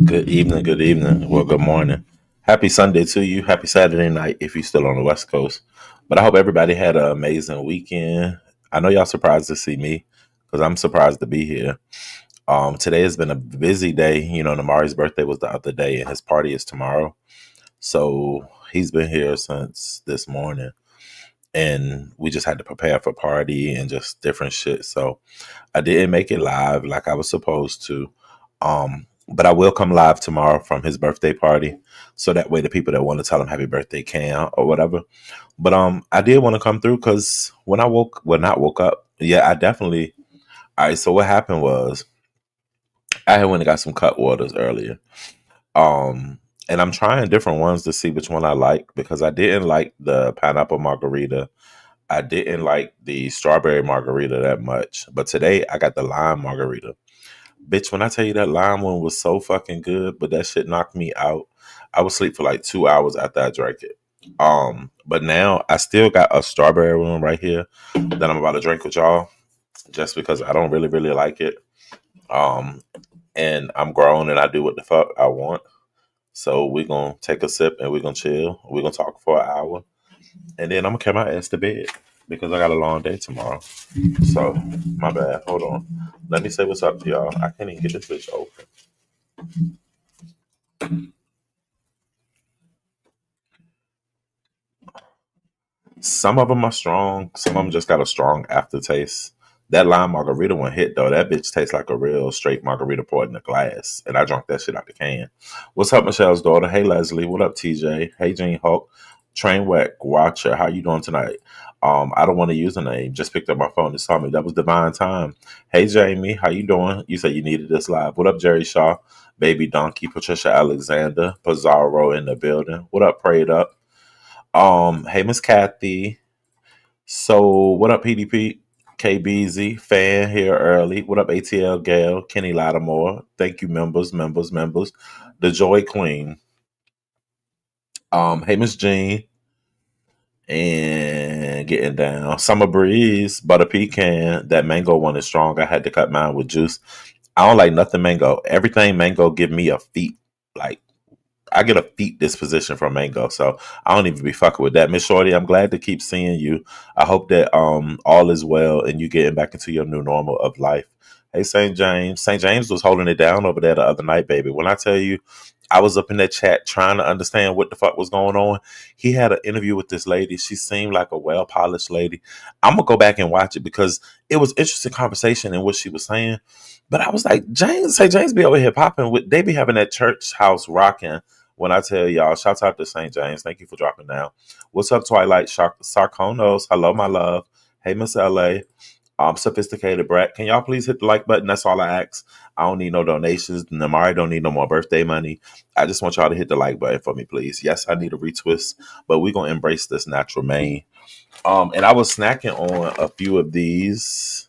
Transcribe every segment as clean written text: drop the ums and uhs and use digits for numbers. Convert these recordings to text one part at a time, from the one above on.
Good evening, good evening. Well, good morning. Happy Sunday to you. Happy Saturday night if you're still on the West Coast. But I hope everybody had an amazing weekend. I know y'all surprised to see me because I'm surprised to be here. Today has been a busy day. You know, Namari's birthday was the other day and his party is tomorrow. So he's been here since this morning and we just had to prepare for party and just different shit. So I didn't make it live like I was supposed to. But I will come live tomorrow from his birthday party. So that way the people that want to tell him happy birthday can or whatever. But I did want to come through because when I not woke up, yeah, I definitely all right, so what happened was I had went and got some cut waters earlier. Um and I'm trying different ones to see which one I like because I didn't like the pineapple margarita. I didn't like the strawberry margarita that much. But today I got the lime margarita. Bitch, when I tell you that lime one was so fucking good, but that shit knocked me out. I was asleep for like 2 hours after I drank it. But now I still got a strawberry one right here that I'm about to drink with y'all, just because I don't really like it. Um, and I'm grown and I do what the fuck I want. So we're gonna take a sip and we're gonna chill. We're gonna talk for an hour, and then I'm gonna carry my ass to bed because I got a long day tomorrow. So my bad. Hold on. Let me say what's up to y'all. I can't even get this bitch open. Some of them are strong. Some of them just got a strong aftertaste. That lime margarita one hit though. That bitch tastes like a real straight margarita poured in a glass, and I drank that shit out the can. What's up, Michelle's daughter? Hey Leslie. What up, TJ? Hey Gene Hulk. Trainwreck Watcher. How you doing tonight? I don't want to use a name. Just picked up my phone and saw me. That was divine time. Hey Jamie, how you doing? You said you needed this live. What up, Jerry Shaw? Baby Donkey, Patricia Alexander, Pizarro in the building. What up, Prayed Up? Hey Miss Kathy. So what up, PDP? KBZ fan here early. What up, ATL Gal, Kenny Lattimore? Thank you, members. The Joy Queen. Hey Miss Jean and getting down. Summer breeze, butter pecan. That mango one is strong. I had to cut mine with juice. I don't like nothing mango. Everything mango give me a feet. Like I get a feet disposition from mango, so I don't even be fucking with that. Miss Shorty, I'm glad to keep seeing you. I hope that all is well and you getting back into your new normal of life. Hey St. James. St. James was holding it down over there the other night, baby. When I tell you I was up in that chat trying to understand what the fuck was going on. He had an interview with this lady. She seemed like a well polished lady. I'm gonna go back and watch it because it was interesting conversation in what she was saying. But I was like, James, say James be over here popping with they be having that church house rocking. When I tell y'all, shout out to St. James. Thank you for dropping down. What's up, Twilight Sarconos? Hello, my love. Hey, Miss LA. Sophisticated brat. Can y'all please hit the like button? That's all I ask. I don't need no donations. Namari don't need no more birthday money. I just want y'all to hit the like button for me, please. Yes, I need a retwist, but we're gonna embrace this natural mane. And I was snacking on a few of these.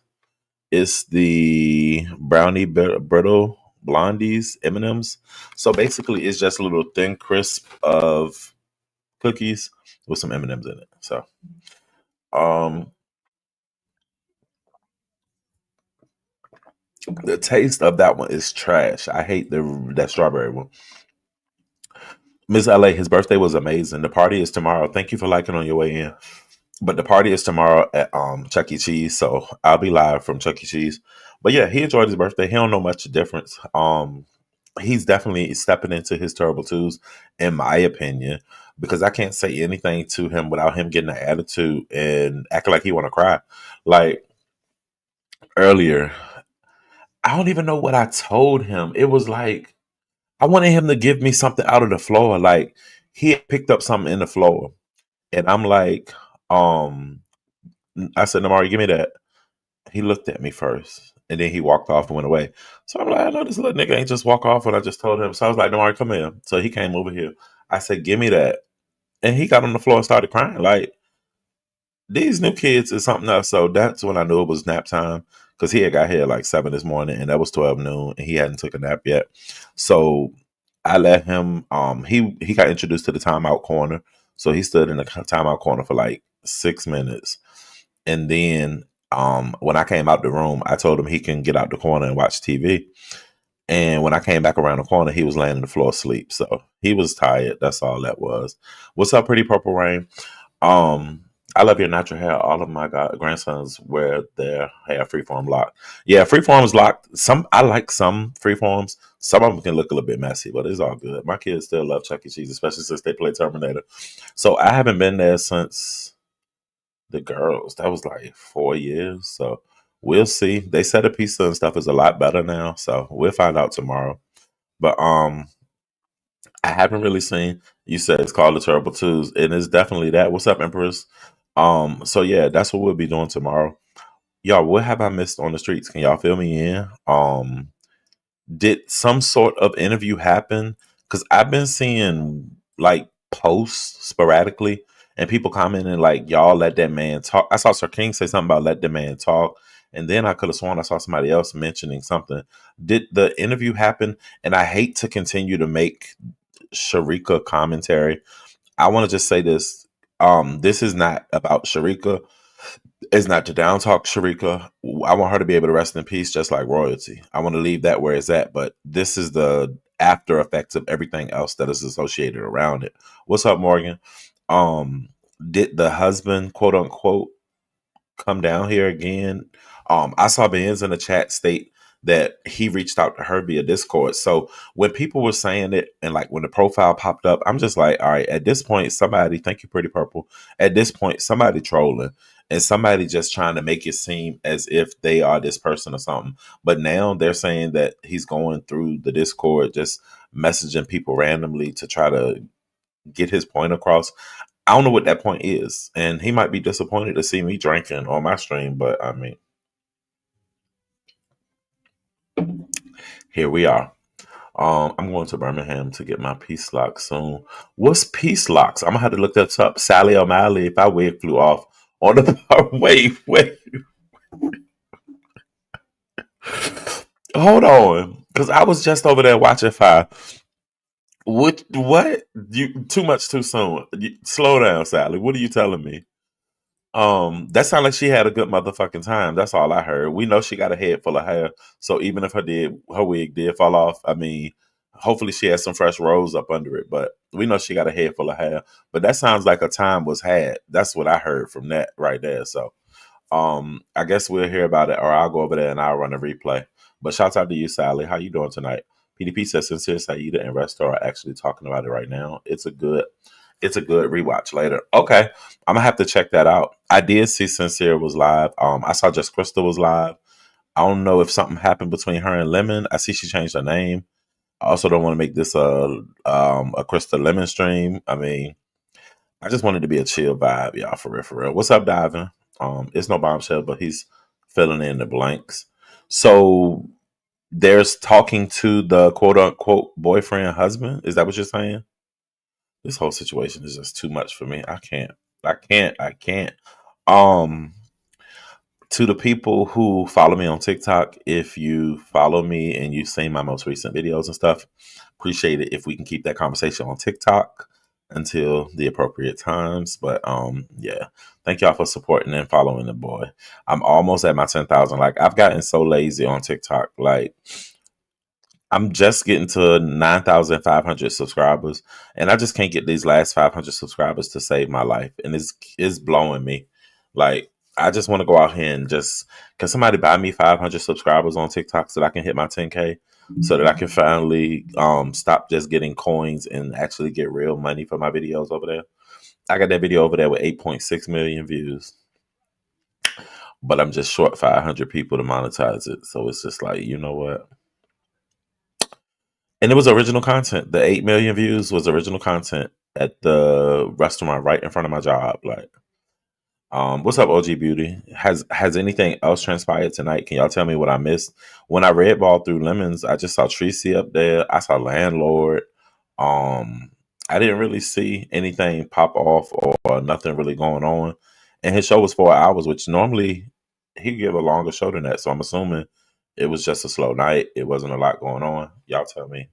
It's the brownie brittle blondies M&Ms. So basically, it's just a little thin crisp of cookies with some M&Ms in it. So um, the taste of that one is trash. I hate that strawberry one. Miss LA, his birthday was amazing. The party is tomorrow. Thank you for liking on your way in. But the party is tomorrow at Chuck E. Cheese, so I'll be live from Chuck E. Cheese. But yeah, he enjoyed his birthday. He don't know much difference. He's definitely stepping into his terrible twos, in my opinion, because I can't say anything to him without him getting an attitude and acting like he want to cry. Like earlier, I don't even know what I told him. It was like I wanted him to give me something out of the floor. Like he had picked up something in the floor, and I'm like, I said, Namari, give me that. He looked at me first, and then he walked off and went away. So I'm like, I know this little nigga ain't just walk off when I just told him. So I was like, Namari, come here. So he came over here. I said, give me that. And he got on the floor and started crying. Like, these new kids is something else. So that's when I knew it was nap time because he had got here at like 7 this morning and that was 12 noon and he hadn't took a nap yet. So I let him, he got introduced to the timeout corner. So he stood in the timeout corner for like 6 minutes. And then when I came out the room, I told him he can get out the corner and watch TV. And when I came back around the corner, he was laying on the floor asleep. So he was tired. That's all that was. What's up, pretty purple rain? Um, I love your natural hair. All of my grandsons wear their hair freeform locked. Yeah, freeform is locked. Some I like some freeforms. Some of them can look a little bit messy, but it's all good. My kids still love Chuck E. Cheese, especially since they play Terminator. So I haven't been there since the girls. That was like 4 years. So we'll see. They said the pizza and stuff is a lot better now. So we'll find out tomorrow. But I haven't really seen. You said it's called the Terrible Twos, and it's definitely that. What's up, Empress? So yeah, that's what we'll be doing tomorrow. Y'all, what have I missed on the streets? Can y'all fill me in? Did some sort of interview happen? Because I've been seeing like posts sporadically and people commenting like, y'all let that man talk. I saw Sir King say something about let the man talk. And then I could have sworn I saw somebody else mentioning something. Did the interview happen? And I hate to continue to make Sherekica commentary. I want to just say this. This is not about Sherekica. It's not to down talk Sherekica. I want her to be able to rest in peace, just like royalty. I want to leave that where it's at. But this is the after effects of everything else that is associated around it. What's up, Morgan? Um, did the husband, quote unquote, come down here again? I saw Benz in the chat state that he reached out to her via Discord. So when people were saying it and like when the profile popped up, I'm just like, all right, at this point, somebody, thank you, Pretty Purple. At this point, somebody trolling and somebody just trying to make it seem as if they are this person or something. But now they're saying that he's going through the Discord, just messaging people randomly to try to get his point across. I don't know what that point is. And he might be disappointed to see me drinking on my stream, but I mean, here we are. I'm going to Birmingham to get my peace lock soon. What's peace locks? I'm gonna have to look that up. Sally O'Malley, if I wig flew off on the wait. Hold on. Because I was just over there watching Five. What? You too much too soon. Slow down, Sally. What are you telling me? That sounded like she had a good motherfucking time. That's all I heard. We know she got a head full of hair, so even if her wig did fall off, I mean, hopefully she has some fresh rolls up under it. But we know she got a head full of hair. But that sounds like a time was had. That's what I heard from that right there. So I guess we'll hear about it, or I'll go over there and I'll run a replay. But shout out to you, Sally. How you doing tonight? PDP says Sincere Saida and Resto are actually talking about it right now. It's a good rewatch later. Okay, I'm gonna have to check that out. I did see Sincere was live. I saw Just Crystal was live. I don't know if something happened between her and Lemon. I see she changed her name. I also don't want to make this a Crystal Lemon stream. I mean, I just wanted to be a chill vibe, y'all, for real, for real. What's up, Diving? It's no bombshell, but he's filling in the blanks. So there's talking to the quote unquote boyfriend husband. Is that what you're saying? This whole situation is just too much for me. I can't. I can't. Um, to the people who follow me on TikTok, if you follow me and you've seen my most recent videos and stuff, appreciate it if we can keep that conversation on TikTok until the appropriate times. But yeah, thank y'all for supporting and following the boy. I'm almost at my 10,000. Like I've gotten so lazy on TikTok. Like I'm just getting to 9,500 subscribers, and I just can't get these last 500 subscribers to save my life, and it's blowing me. Like I just want to go out here and just can somebody buy me 500 subscribers on TikTok so that I can hit my 10K, so that I can finally stop just getting coins and actually get real money for my videos over there. I got that video over there with 8.6 million views, but I'm just short 500 people to monetize it. So it's just like, you know what? And it was original content. The 8 million views was original content at the restaurant right in front of my job. Like, what's up, OG Beauty? Has anything else transpired tonight? Can y'all tell me what I missed? When I red ball through lemons, I just saw Tracy up there. I saw Landlord. Um, I didn't really see anything pop off or nothing really going on. And his show was 4 hours, which normally he'd give a longer show than that. So I'm assuming it was just a slow night. It wasn't a lot going on. Y'all tell me.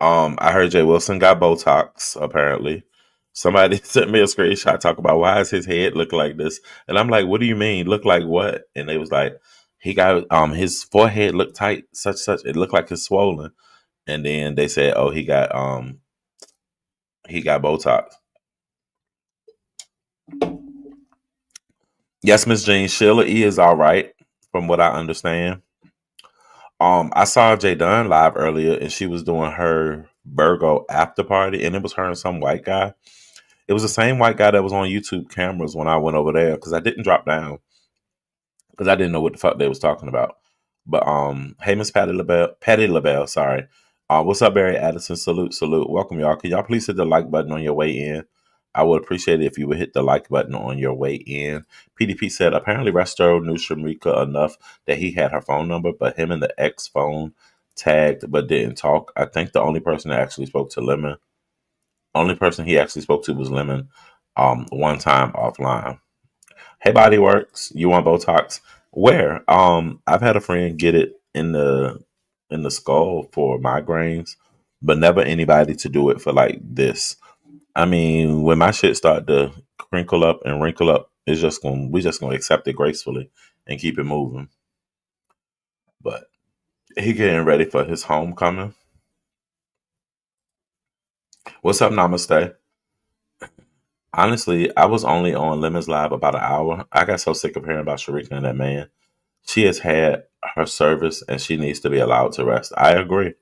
I heard Jay Wilson got Botox, apparently. Somebody sent me a screenshot talk about why is his head look like this? And I'm like, what do you mean? Look like what? And they was like, he got his forehead looked tight, such. It looked like it's swollen. And then they said, oh, he got Botox. Yes, Miss Jean, Sheila E is all right, from what I understand. I saw Jay Dunn live earlier and she was doing her Virgo after party, and it was her and some white guy. It was the same white guy that was on YouTube cameras when I went over there because I didn't drop down because I didn't know what the fuck they was talking about. But hey, Miss Patty LaBelle, sorry. What's up, Barry Addison? Salute, salute. Welcome, y'all. Can y'all please hit the like button on your way in? I would appreciate it if you would hit the like button on your way in. PDP said apparently Resto knew Sherekica enough that he had her phone number, but him and the ex phone tagged but didn't talk. I think the only person that actually spoke to Lemon, only person he actually spoke to was Lemon, one time offline. Hey, Body Works, you want Botox? Where? I've had a friend get it in the skull for migraines, but never anybody to do it for like this. I mean, when my shit start to crinkle up and wrinkle up, we just gonna accept it gracefully and keep it moving. But he getting ready for his homecoming. What's up, Namaste? Honestly, I was only on Lemons Live about an hour. I got so sick of hearing about Sharika and that man. She has had her service and she needs to be allowed to rest. I agree.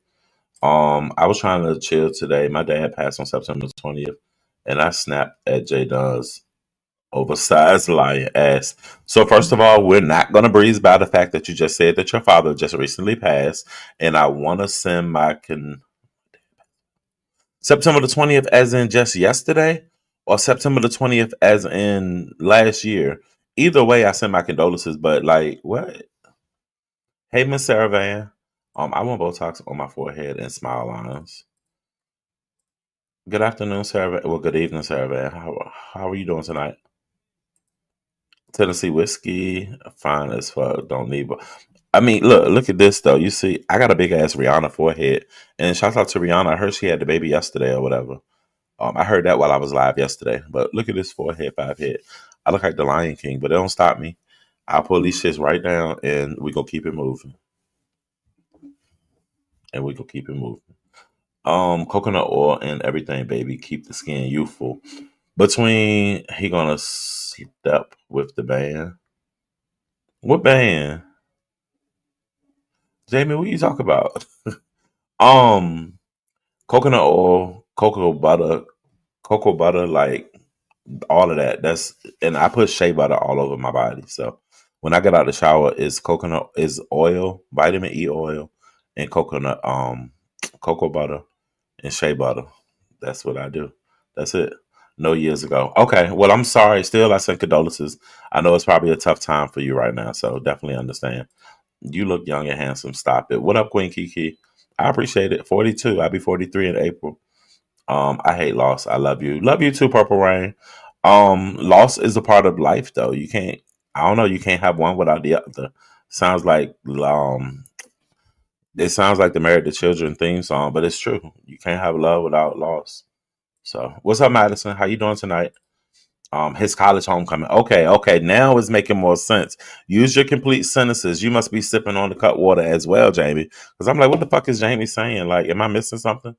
I was trying to chill today. My dad passed on September 20th, and I snapped at J Dun's oversized lion ass. So first of all, we're not gonna breeze by the fact that you just said that your father just recently passed, and I want to send my September the 20th as in just yesterday, or September the 20th as in last year. Either way, I send my condolences. But like, what? Hey, Miss Sarah Van. I want Botox on my forehead and smile lines. Good afternoon, Sarah. Well, good evening, Sarah Van. How are you doing tonight? Tennessee whiskey, fine as fuck. Don't need. I mean, look at this though. You see, I got a big ass Rihanna forehead, and shout out to Rihanna. I heard she had the baby yesterday or whatever. I heard that while I was live yesterday. But look at this forehead, five head. I look like the Lion King, but it don't stop me. I'll pull these shits right down, and we gonna keep it moving, and we gonna keep it moving. Coconut oil and everything, baby, keep the skin youthful. Between he gonna step with the band. What band? Jamie, what you talk about? Um, Coconut oil, cocoa butter, like all of that. That's and I put shea butter all over my body. So when I get out of the shower, it's coconut is oil, vitamin E oil, and coconut cocoa butter and shea butter. That's what I do. That's it. No years ago. Okay. Well, I'm sorry. Still, I send condolences. I know it's probably a tough time for you right now, so definitely understand. You look young and handsome. Stop it. What up, Queen Kiki? I appreciate it. 42. I'll be 43 in April. I hate loss. I love you. Love you too, Purple Rain. Loss is a part of life though. You can't I don't know, you can't have one without the other. Sounds like it sounds like the Married to Children theme song, but it's true. You can't have love without loss. So what's up, Madison? How you doing tonight? His college homecoming. Okay, okay. Now it's making more sense. Use your complete sentences. You must be sipping on the cut water as well, Jamie. Because I'm like, what the fuck is Jamie saying? Like, am I missing something?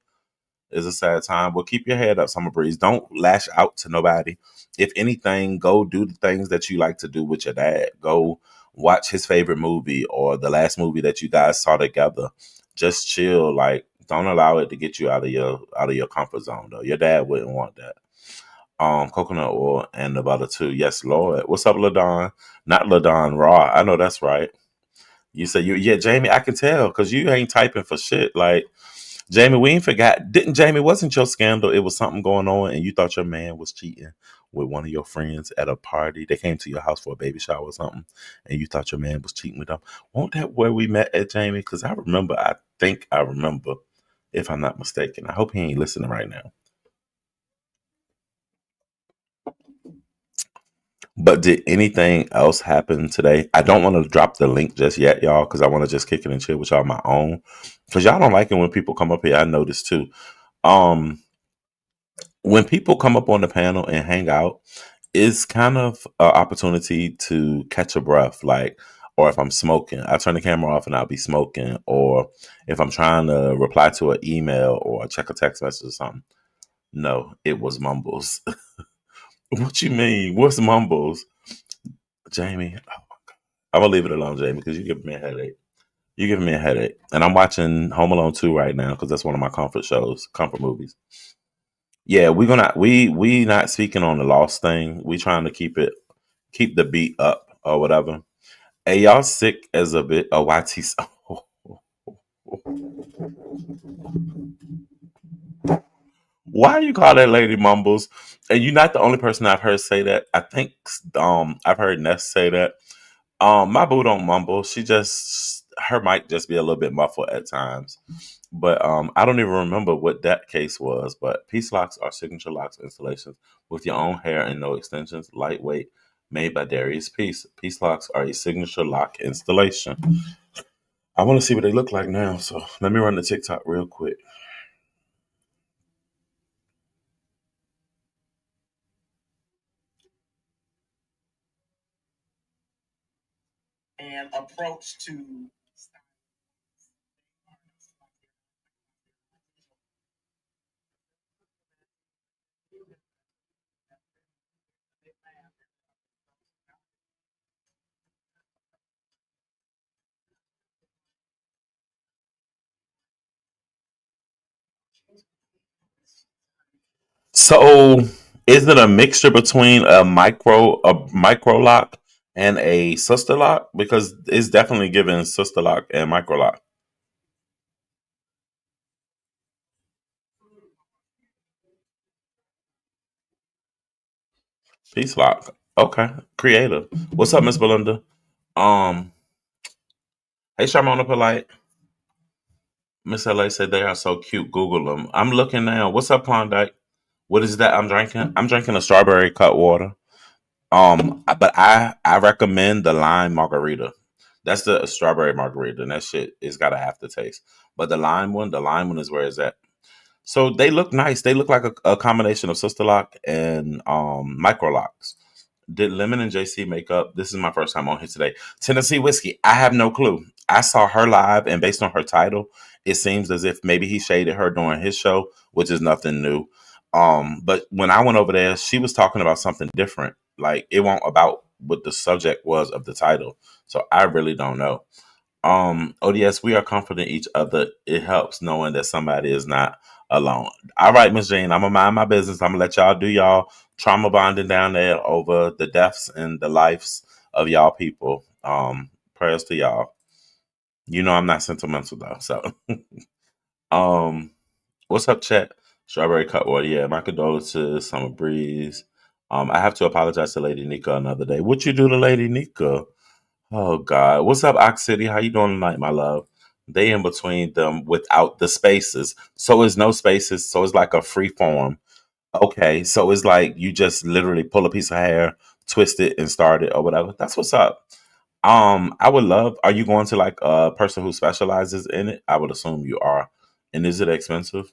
Is a sad time. Well, keep your head up, Summer Breeze. Don't lash out to nobody. If anything, go do the things that you like to do with your dad. Go watch his favorite movie or the last movie that you guys saw together. Just chill. Like, don't allow it to get you out of your comfort zone though. Your dad wouldn't want that. Coconut oil and the butter too. Yes, Lord. What's up, Ladon? Not Ladon Raw. I know that's right. You said you yeah, Jamie, I can tell because you ain't typing for shit. Like Jamie, we ain't forgot. Didn't Jamie? Wasn't your scandal? It was something going on, and you thought your man was cheating with one of your friends at a party. They came to your house for a baby shower or something, and you thought your man was cheating with them. Won't that where we met at, Jamie? Because I remember. I think I remember, if I'm not mistaken. I hope he ain't listening right now. But did anything else happen today? I don't want to drop the link just yet, y'all, because I want to just kick it and chill with y'all on my own. Because y'all don't like it when people come up here. I noticed too. Um, when people come up on the panel and hang out, it's kind of an opportunity to catch a breath. Like, or if I'm smoking, I turn the camera off and I'll be smoking. Or if I'm trying to reply to an email or check a text message or something. No, it was mumbles. What you mean? What's mumbles? Jamie, I'm gonna leave it alone, Jamie, because you give me a headache. You giving me a headache, and I'm watching Home Alone 2 right now because that's one of my comfort shows, comfort movies. Yeah, we not speaking on the lost thing. We trying to keep the beat up or whatever. Hey, y'all sick as a bit. Oh, YT. Why you call that lady mumbles? And you're not the only person I've heard say that. I think I've heard Ness say that. My boo don't mumble. She just her mic just be a little bit muffled at times. But I don't even remember what that case was. But Peace Locks are signature locks installations with your own hair and no extensions, lightweight, made by Darius Peace. Peace Locks are a signature lock installation. I want to see what they look like now, so let me run the TikTok real quick. So, is it a mixture between a micro lock and a sister lock? Because it's definitely giving sister lock and micro lock. Peace lock. Okay, creative. What's up, Miss Belinda? Um, hey, Sharmona Polite. Miss LA said they are so cute. Google them. I'm looking now. What's up, Klondike? What is that I'm drinking? I'm drinking a strawberry cut water. But I recommend the lime margarita. That's the strawberry margarita, and that shit is got an aftertaste. But the lime one is where it's at. So they look nice. They look like a combination of Sister Lock and Micro Locks. Did Lemon and JC make up? This is my first time on here today. Tennessee Whiskey. I have no clue. I saw her live, and based on her title, it seems as if maybe he shaded her during his show, which is nothing new. But when I went over there, she was talking about something different. Like it won't about what the subject was of the title. So I really don't know. O.D.S, we are comforting each other. It helps knowing that somebody is not alone. All right, Miss Jean, I'm gonna mind my business. I'm gonna let y'all do y'all trauma bonding down there over the deaths and the lives of y'all people. Prayers to y'all. You know I'm not sentimental though. So um what's up, chat? Strawberry Cutwater, yeah. My condolences, Summer Breeze. I have to apologize to Lady Nika another day. What you do to Lady Nika? Oh God. What's up, Ox City? How you doing tonight, my love? They in between them without the spaces. So it's no spaces. So it's like a free form. Okay. So it's like you just literally pull a piece of hair, twist it, and start it or whatever. That's what's up. I would love, are you going to like a person who specializes in it? I would assume you are. And is it expensive?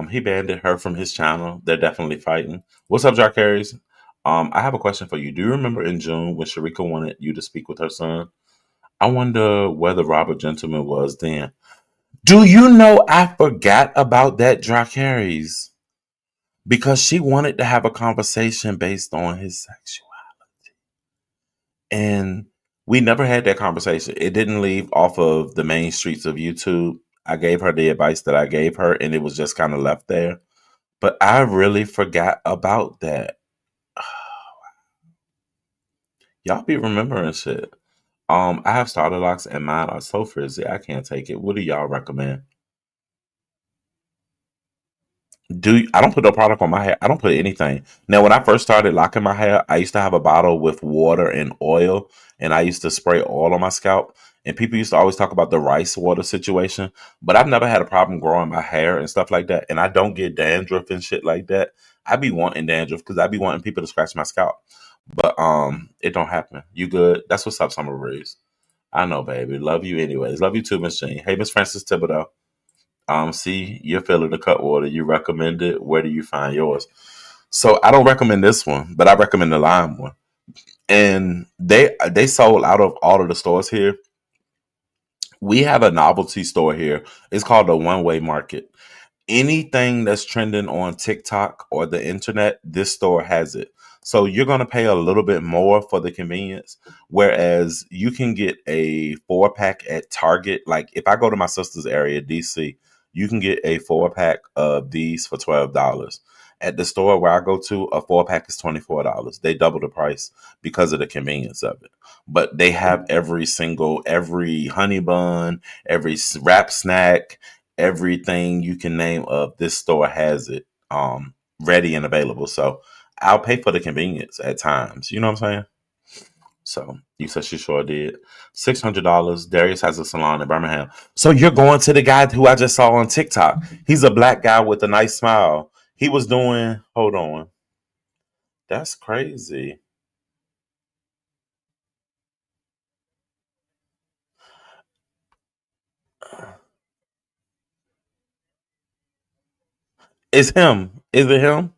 He banned her from his channel. They're definitely fighting. What's up, Jarcaries? I have a question for you. Do you remember in June when Sharika wanted you to speak with her son? I wonder where the Robert Gentleman was then. Do you know I forgot about that, Dracarys? Because she wanted to have a conversation based on his sexuality. And we never had that conversation. It didn't leave off of the main streets of YouTube. I gave her the advice that I gave her, and it was just kind of left there. But I really forgot about that. Y'all be remembering shit. I have starter locks and mine are so frizzy. I can't take it. What do y'all recommend? I don't put no product on my hair. I don't put anything. Now, when I first started locking my hair, I used to have a bottle with water and oil, and I used to spray oil on my scalp. And people used to always talk about the rice water situation, but I've never had a problem growing my hair and stuff like that. And I don't get dandruff and shit like that. I be wanting dandruff because I be wanting people to scratch my scalp, but it don't happen. You good? That's what's up, Summer Breeze. I know, baby. Love you anyways. Love you too, Miss Jean. Hey, Miss Francis Thibodeau. See, you're feeling the cut water. You recommend it. Where do you find yours? So I don't recommend this one, but I recommend the lime one. And they sold out of all of the stores here. We have a novelty store here. It's called the One Way Market. Anything that's trending on TikTok or the internet, this store has it. So you're going to pay a little bit more for the convenience, whereas you can get a 4-pack at Target. Like if I go to my sister's area, DC, you can get a 4-pack of these for $12. At the store where I go to, a 4-pack is $24. They double the price because of the convenience of it. But they have every honey bun, every wrap snack, everything you can name of this store has it ready and available. So I'll pay for the convenience at times. You know what I'm saying? So you said she sure did. $600. Darius has a salon in Birmingham. So you're going to the guy who I just saw on TikTok. He's a black guy with a nice smile. He was doing, hold on. That's crazy. It's him. Is it him?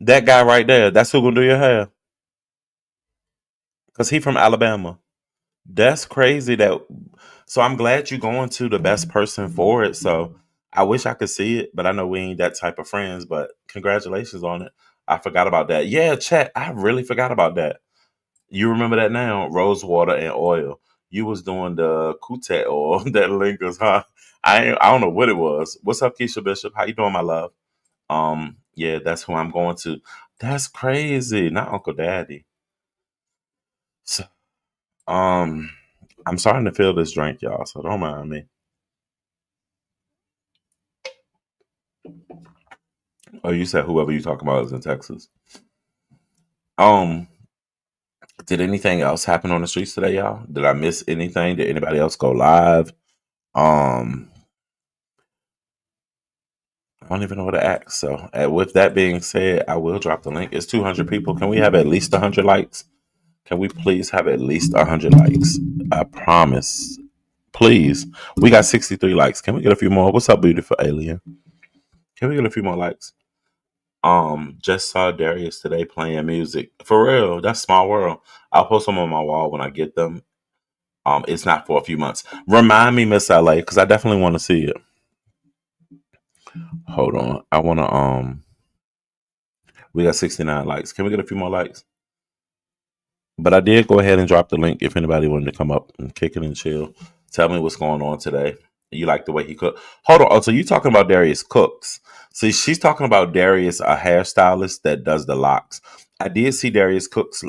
That guy right there. That's who gonna do your hair. Cause he from Alabama. That's crazy that so I'm glad you're going to the best person for it. So I wish I could see it, but I know we ain't that type of friends, but congratulations on it. I forgot about that. Yeah, chat. I really forgot about that. You remember that now? Rose water and oil. You was doing the Kutet oil that lingers, huh? I don't know what it was. What's up, Keisha Bishop? How you doing, my love? Yeah, that's who I'm going to. That's crazy. Not Uncle Daddy. So, um, I'm starting to feel this drink, y'all, so don't mind me. Oh, you said whoever you talking about is in Texas. Um, did anything else happen on the streets today, y'all? Did I miss anything? Did anybody else go live? Um, I don't even know what to ask. So, with that being said, I will drop the link. It's 200 people. Can we have at least 100 likes? Can we please have at least 100 likes? I promise. Please. We got 63 likes. Can we get a few more? What's up, beautiful alien? Can we get a few more likes? Just saw Darius today playing music. For real, that's small world. I'll post them on my wall when I get them. It's not for a few months. Remind me, Miss LA, because I definitely want to see it. Hold on. I wanna we got 69 likes. Can we get a few more likes? But I did go ahead and drop the link if anybody wanted to come up and kick it and chill. Tell me what's going on today. You like the way he cook? Hold on. Oh, so you talking about Darius Cooks? See, she's talking about Darius, a hairstylist that does the locks. I did see Darius Cooks.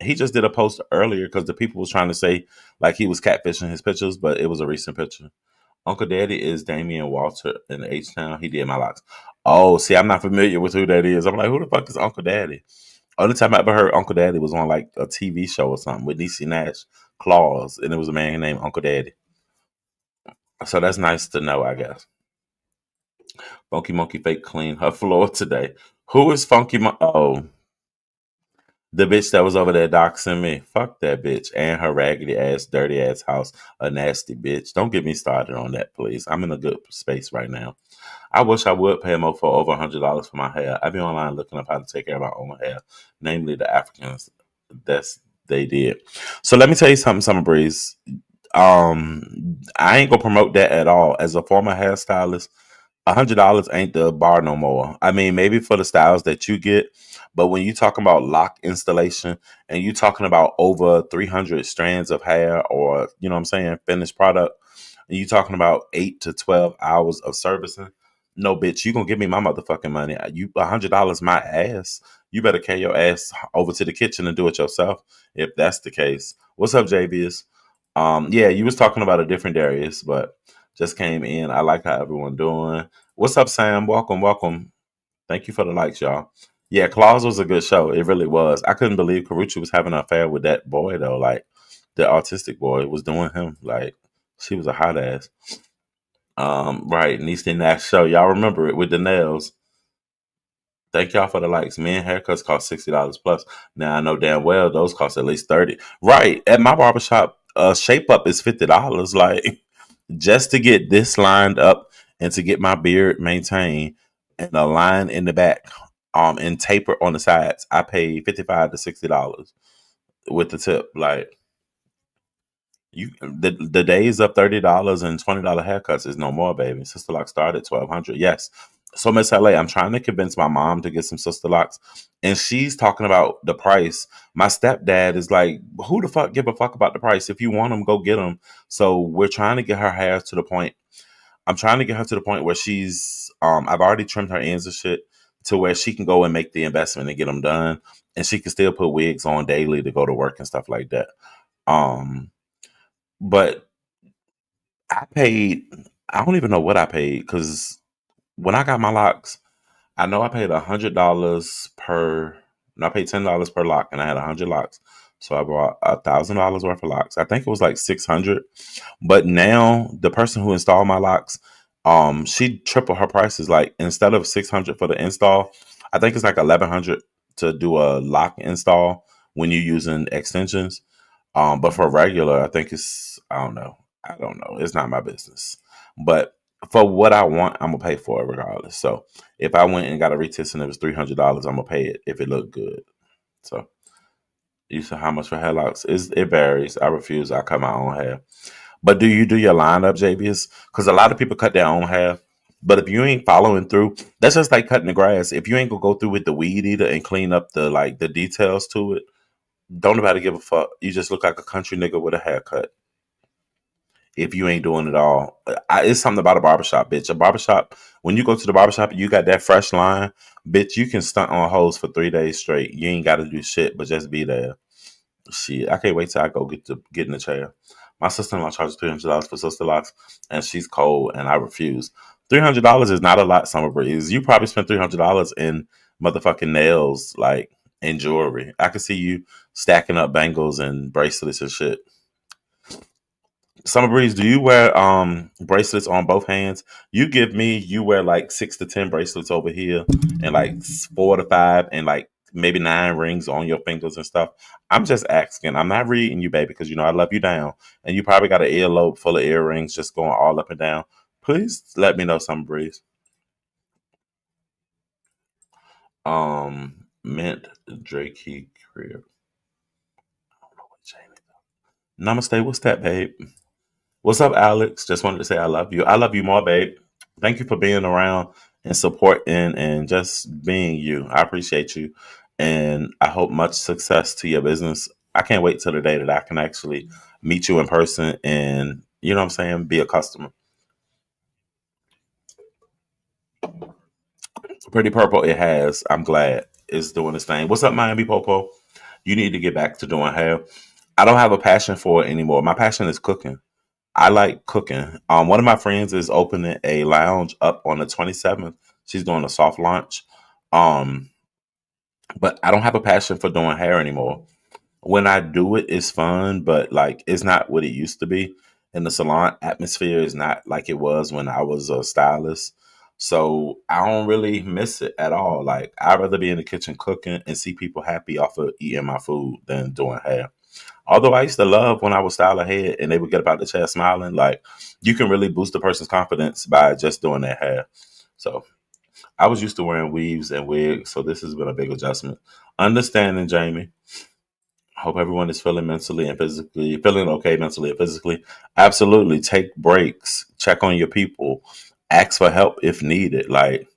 He just did a post earlier because the people was trying to say like he was catfishing his pictures, but it was a recent picture. Uncle Daddy is Damian Walter in H Town. He did my locks. Oh, see, I'm not familiar with who that is. I'm like, who the fuck is Uncle Daddy? Only time I ever heard Uncle Daddy was on like a TV show or something with Niecy Nash, Claus, and it was a man named Uncle Daddy. So that's nice to know, I guess. Funky Monkey Fake clean her floor today. Who is Funky Monkey? Oh, the bitch that was over there doxing me. Fuck that bitch and her raggedy ass, dirty ass house. A nasty bitch. Don't get me started on that, please. I'm in a good space right now. I wish I would pay more for over $100 for my hair. I be online looking up how to take care of my own hair, namely the Africans. That's they did. So let me tell you something, Summer Breeze. I ain't gonna promote that at all. As a former hairstylist, $100 ain't the bar no more. I mean, maybe for the styles that you get, but when you talking about lock installation and you talking about over 300 strands of hair, or you know what I'm saying, finished product, and you talking about 8 to 12 hours of servicing, no bitch, you gonna give me my motherfucking money. You $100 my ass. You better carry your ass over to the kitchen and do it yourself. If that's the case, what's up, JBS? Yeah, you was talking about a different Darius, but just came in. I like how everyone doing. What's up, Sam? Welcome, welcome. Thank you for the likes, y'all. Yeah, Claus was a good show. It really was. I couldn't believe Karuchi was having an affair with that boy though. Like the autistic boy was doing him. Like she was a hot ass. Right, Niecy in that show. Y'all remember it with the nails. Thank y'all for the likes. Men haircuts cost $60 plus. Now I know damn well those cost at least 30. Right. At my barbershop, shape up is $50. Like just to get this lined up and to get my beard maintained and a line in the back, and taper on the sides, I pay $55 to $60 with the tip. Like you, the days of $30 and $20 haircuts is no more, baby. Sister Lock started at 1200. Yes. So Miss LA, I'm trying to convince my mom to get some Sister Locks, and she's talking about the price. My stepdad is like, "Who the fuck give a fuck about the price? If you want them, go get them." So we're trying to get her hair to the point. I'm trying to get her to the point where she's. I've already trimmed her ends and shit to where she can go and make the investment and get them done, and she can still put wigs on daily to go to work and stuff like that. Um, but I paid. I don't even know what I paid because when I got my locks, I know I paid $100 per. No, I paid $10 per lock, and I had 100 locks. So I bought $1,000 worth of locks. I think it was like 600. But now the person who installed my locks, she tripled her prices. Like instead of 600 for the install, I think it's like 1,100 to do a lock install when you're using extensions. But for regular, I think it's I don't know. I don't know. It's not my business. But for what I want, I'm gonna pay for it regardless. So if I went and got a retest and it was $300, I'm gonna pay it if it looked good. So you said how much for hairlocks? It varies. I refuse. I cut my own hair. But do you do your lineup, JBS? Because a lot of people cut their own hair. But if you ain't following through, that's just like cutting the grass. If you ain't gonna go through with the weed eater and clean up the details to it, don't nobody give a fuck. You just look like a country nigga with a haircut. If you ain't doing it all, it's something about a barbershop, bitch. A barbershop, when you go to the barbershop and you got that fresh line, bitch, you can stunt on hoes for 3 days straight. You ain't got to do shit, but just be there. Shit, I can't wait till I go get in the chair. My sister-in-law charges $300 for sister locks, and she's cold, and I refuse. $300 is not a lot, Summer Breeze. You probably spent $300 in motherfucking nails, like and jewelry. I could see you stacking up bangles and bracelets and shit. Summer Breeze, do you wear bracelets on both hands? You give me, you wear like 6 to 10 bracelets over here, and like 4 to 5, and like maybe 9 rings on your fingers and stuff. I'm just asking. I'm not reading you, baby, because you know I love you down, and you probably got an earlobe full of earrings just going all up and down. Please let me know, Summer Breeze. Mint Drake Key Crib. Namaste. What's that, babe? What's up, Alex? Just wanted to say I love you. I love you more, babe. Thank you for being around and supporting and just being you. I appreciate you. And I hope much success to your business. I can't wait till the day that I can actually meet you in person and, you know what I'm saying, be a customer. Pretty Purple, it has. I'm glad it's doing its thing. What's up, Miami Popo? You need to get back to doing hair. I don't have a passion for it anymore. My passion is cooking. I like cooking. One of my friends is opening a lounge up on the 27th. She's doing a soft launch. Um, but I don't have a passion for doing hair anymore. When I do it, it's fun, but like it's not what it used to be. And the salon atmosphere is not like it was when I was a stylist. So I don't really miss it at all. Like I'd rather be in the kitchen cooking and see people happy off of eating my food than doing hair. Although I used to love when I would style a head and they would get about the chair smiling, like you can really boost a person's confidence by just doing their hair. So I was used to wearing weaves and wigs, so this has been a big adjustment. Understanding, Jamie. Hope everyone is feeling mentally and physically feeling okay mentally and physically. Absolutely. Take breaks. Check on your people. Ask for help if needed. Like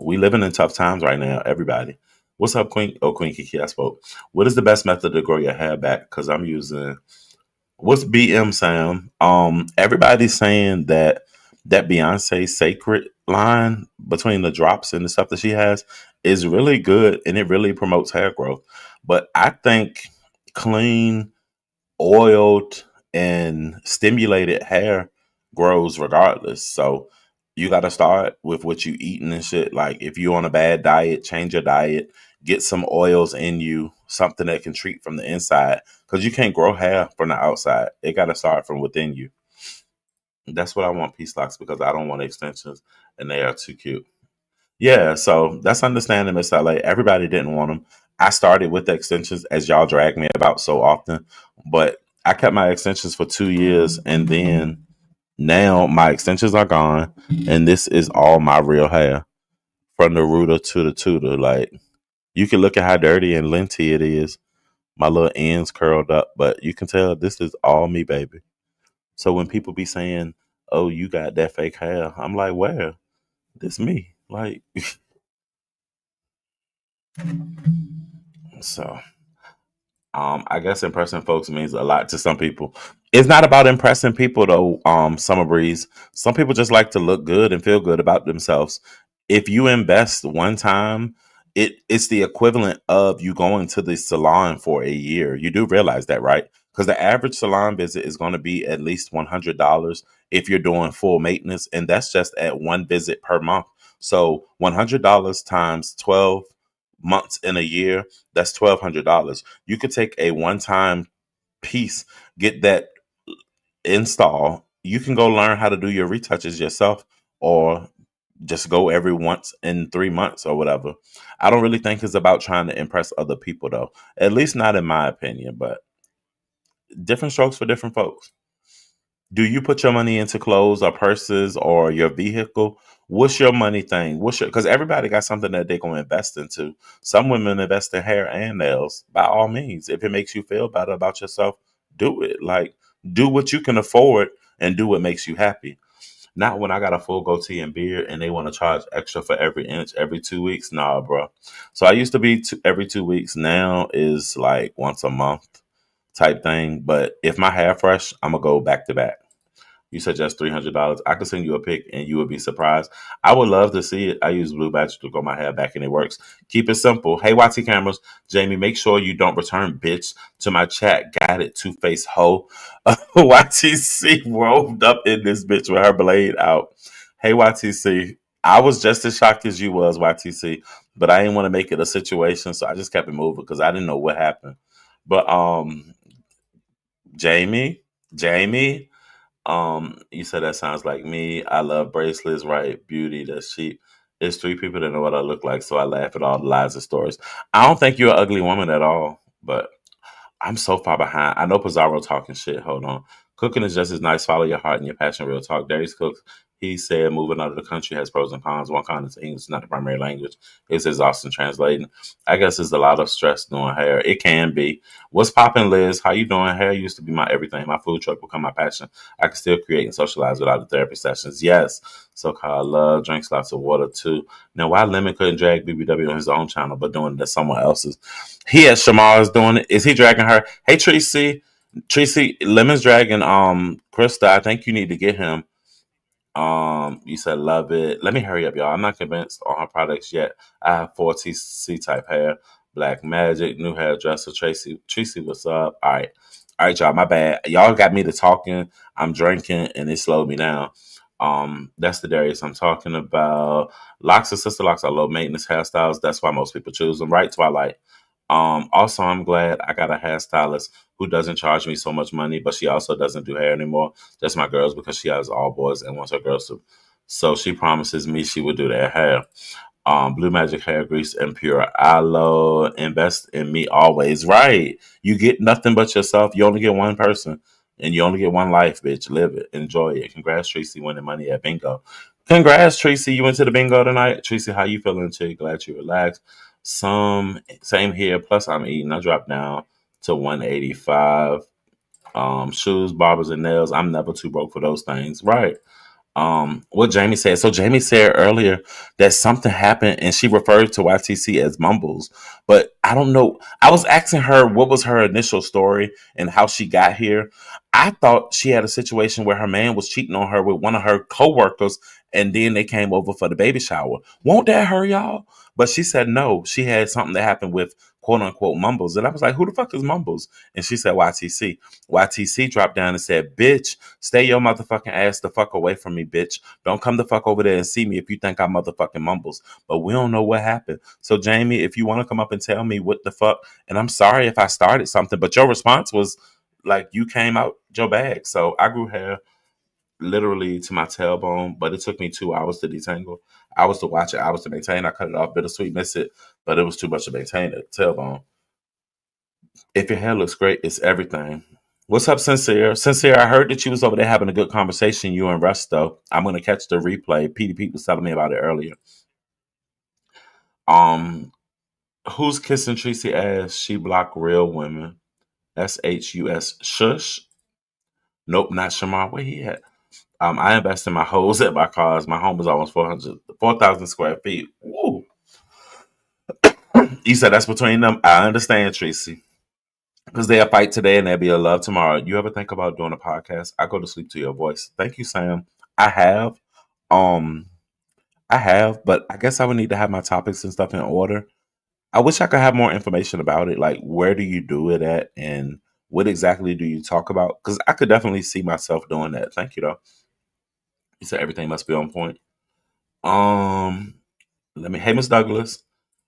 we living in tough times right now, everybody. What's up, Queen? Oh, Queen Kiki, I spoke. What is the best method to grow your hair back? Because I'm using what's BM sound? Everybody's saying that Beyonce sacred line between the drops and the stuff that she has is really good and it really promotes hair growth. But I think clean, oiled, and stimulated hair grows regardless. So you got to start with what you eating and shit. Like if you're on a bad diet, change your diet, get some oils in you, something that can treat from the inside, because you can't grow hair from the outside. It got to start from within you. That's what I want piece locks because I don't want extensions and they are too cute. Yeah, so that's understanding, Miss LA. Everybody didn't want them. I started with the extensions as y'all drag me about so often, but I kept my extensions for 2 years and then now my extensions are gone and this is all my real hair from the rooter to the tutor. Like you can look at how dirty and linty it is. My little ends curled up, but you can tell this is all me, baby. So when people be saying, "Oh, you got that fake hair," I'm like, "Where? This me." Like so. I guess impressing folks means a lot to some people. It's not about impressing people though, Summer Breeze. Some people just like to look good and feel good about themselves. If you invest one time, it's the equivalent of you going to the salon for a year. You do realize that, right? Because the average salon visit is going to be at least $100 if you're doing full maintenance, and that's just at one visit per month. So $100 times 12 months in a year, that's $1,200. You could take a one time piece, get that install. You can go learn how to do your retouches yourself or just go every once in 3 months or whatever. I don't really think it's about trying to impress other people though. At least not in my opinion, but different strokes for different folks. Do you put your money into clothes or purses or your vehicle? What's your money thing? What's your because everybody got something that they're gonna invest into. Some women invest in hair and nails. By all means, if it makes you feel better about yourself, do it. Like do what you can afford and do what makes you happy. Not when I got a full goatee and beard and they want to charge extra for every inch every 2 weeks. Nah, bro. So I used to be every 2 weeks. Now is like once a month type thing. But if my hair fresh, I'm gonna go back to back. You suggest $300. I could send you a pic and you would be surprised. I would love to see it. I use Blue Badge to grow my hair back and it works. Keep it simple. Hey, YT cameras, Jamie, make sure you don't return bitch to my chat. Got it, two face hoe. YTC rolled up in this bitch with her blade out. Hey, YTC, I was just as shocked as you was, YTC, but I didn't want to make it a situation, so I just kept it moving because I didn't know what happened. But Jamie, Jamie. You said that sounds like me. I love bracelets, right? Beauty, that's cheap. It's three people that know what I look like, so I laugh at all the lies and stories. I don't think you're an ugly woman at all, but I'm so far behind. I know Pizarro talking shit. Hold on. Cooking is just as nice. Follow your heart and your passion. Real talk. Darius Cook, he said moving out of the country has pros and cons. One con is English is not the primary language. It's exhausting translating. I guess it's a lot of stress doing hair. It can be. What's poppin', Liz? How you doing? Hair used to be my everything. My food truck become my passion. I can still create and socialize without the therapy sessions. Yes. So-called love. Drinks lots of water too. Now, why Lemon couldn't drag BBW on his own channel, but doing it to someone else's? He has Shamar's doing it. Is he dragging her? Hey Tracy. Tracy Lemon's dragging Krista. I think you need to get him. You said love it. Let me hurry up, y'all. I'm not convinced on her products yet. I have 4TC type hair. Black Magic, new hairdresser. Tracy, what's up? All right, y'all. My bad. Y'all got me to talking. I'm drinking and it slowed me down. That's the Darius I'm talking about. Locks and sister locks are low maintenance hairstyles. That's why most people choose them, right? Twilight. Also, I'm glad I got a hairstylist who doesn't charge me so much money, but she also doesn't do hair anymore. Just my girls because she has all boys and wants her girls to. So she promises me she will do their hair. Blue Magic hair grease and pure aloe. Invest in me always. Right. You get nothing but yourself. You only get one person and you only get one life, bitch. Live it. Enjoy it. Congrats, Tracy, winning money at bingo. Congrats, Tracy. You went to the bingo tonight. Tracy, how you feeling today? Glad you relaxed. Same here. Plus I'm eating. I dropped down to 185. Shoes, barbers, and nails. I'm never too broke for those things. Right. What Jamie said. So Jamie said earlier that something happened and she referred to YTC as Mumbles. But I don't know. I was asking her what was her initial story and how she got here. I thought she had a situation where her man was cheating on her with one of her coworkers and then they came over for the baby shower. Won't that hurt y'all? But she said no. She had something that happened with quote unquote Mumbles. And I was like, who the fuck is Mumbles? And she said YTC. YTC dropped down and said, bitch, stay your motherfucking ass the fuck away from me, bitch. Don't come the fuck over there and see me if you think I motherfucking Mumbles. But we don't know what happened. So, Jamie, if you want to come up and tell me what the fuck, and I'm sorry if I started something, but your response was like you came out your bag. So I grew hair literally to my tailbone, but it took me 2 hours to detangle. I was to watch it, I was to maintain. I cut it off, bittersweet, miss it, but it was too much to maintain the tailbone. If your hair looks great, it's everything. What's up, Sincere? Sincere, I heard that you was over there having a good conversation, you and Resto. I'm gonna catch the replay. PDP was telling me about it earlier. Um, who's kissing Tracy ass? She blocked real women. SHUS. Shush. Nope, not Shamar. Where he at? I invest in my hoes at my cars. My home is almost 4,000 square feet. Woo. You said that's between them. I understand, Tracy. Because they'll fight today and there'll be a love tomorrow. You ever think about doing a podcast? I go to sleep to your voice. Thank you, Sam. I have. Um, I have, but I guess I would need to have my topics and stuff in order. I wish I could have more information about it. Like, where do you do it at, and what exactly do you talk about? Because I could definitely see myself doing that. Thank you, though. You said everything must be on point. Um, Let me. Hey, Miss Douglas.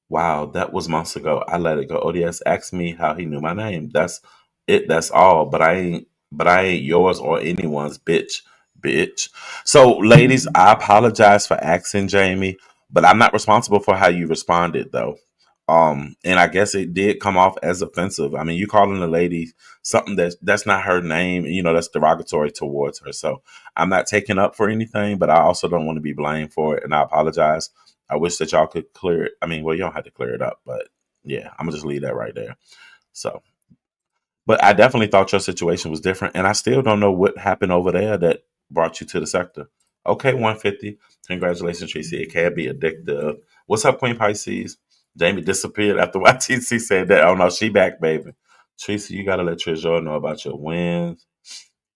Wow, that was months ago. I let it go. O.D.S asked me how he knew my name. That's it. That's all. But I ain't yours or anyone's bitch. Bitch. So, ladies, I apologize for asking Jamie, but I'm not responsible for how you responded though. And I guess it did come off as offensive. I mean, you calling the lady something that's not her name, and that's derogatory towards her. So I'm not taking up for anything, but I also don't want to be blamed for it, and I apologize. I wish that y'all could clear it. I mean, well, you don't have to clear it up, but yeah, I'm gonna just leave that right there. So, but I definitely thought your situation was different, and I still don't know what happened over there that brought you to the sector. Okay, 150. Congratulations, Tracy. It can be addictive. What's up, Queen Pisces? Jamie disappeared after YTC said that. Oh no, she back, baby. Tracy, you gotta let Trisha know about your wins.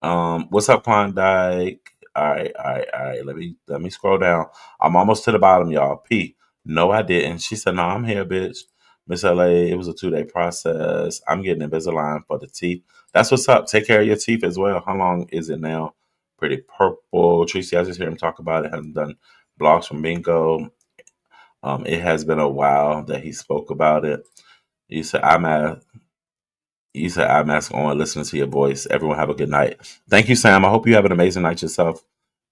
What's up, Klondike? All right, all right, all right. Let me scroll down. I'm almost to the bottom, y'all. P. No, I didn't. She said, "No, I'm here, bitch." Miss LA. It was a 2-day process. I'm getting Invisalign for the teeth. That's what's up. Take care of your teeth as well. How long is it now? Pretty purple. Tracy, I just hear him talk about it. Hasn't done blogs from Bingo. It has been a while that he spoke about it. You said I'm at. You said I'm asking on listening to your voice. Everyone have a good night. Thank you, Sam. I hope you have an amazing night yourself.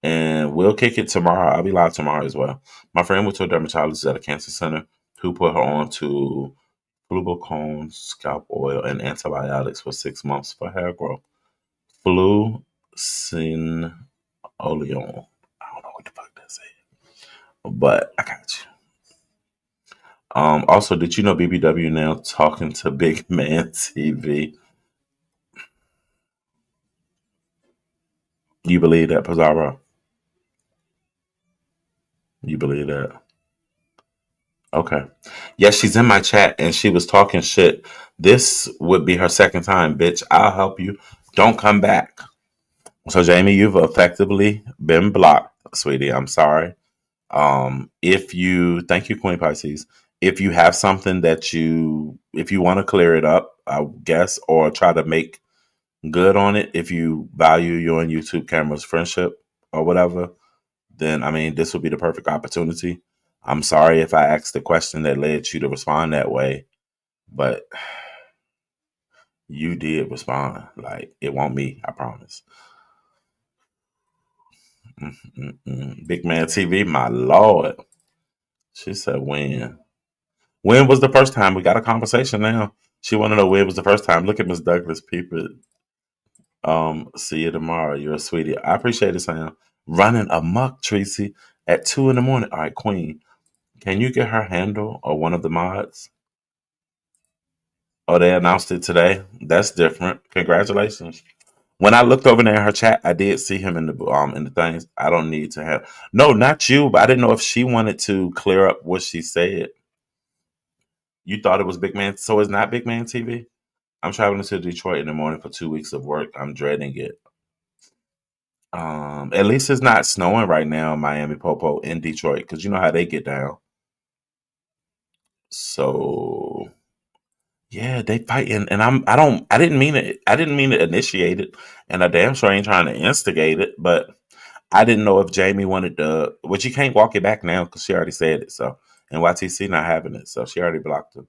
And we'll kick it tomorrow. I'll be live tomorrow as well. My friend went to a dermatologist at a cancer center who put her on to fluticone, scalp oil, and antibiotics for 6 months for hair growth. Fluocinolone. I don't know what the fuck that is, but I got you. Also, did you know BBW now talking to Big Man TV? You believe that, Pizarro? You believe that? Okay. Yes, she's in my chat and she was talking shit. This would be her second time, bitch. I'll help you. Don't come back. So, Jamie, you've effectively been blocked, sweetie. I'm sorry. If you thank you, Queen Pisces. If you have something if you want to clear it up, I guess, or try to make good on it, if you value your and YouTube camera's friendship or whatever, then I mean, this would be the perfect opportunity. I'm sorry if I asked the question that led you to respond that way, but you did respond. Like, it won't me, I promise. Big Man TV, my lord. She said, when? When was the first time? We got a conversation now. She want to know when was the first time. Look at Miss Douglas. People, see you tomorrow. You're a sweetie. I appreciate it, Sam. Running amok, Tracy, at 2 in the morning. All right, Queen. Can you get her handle or one of the mods? Oh, they announced it today. That's different. Congratulations. When I looked over there in her chat, I did see him in the things. I don't need to have no, not you, but I didn't know if she wanted to clear up what she said. You thought it was Big Man, so it's not Big Man TV. I'm traveling to Detroit in the morning for 2 weeks of work. I'm dreading it. At least it's not snowing right now in Miami Popo in Detroit because you know how they get down. So yeah, they fighting, and I didn't mean it. I didn't mean to initiate it, and I damn sure ain't trying to instigate it. But I didn't know if Jamie wanted to. Which you can't walk it back now because she already said it. So and YTC not having it, so she already blocked it.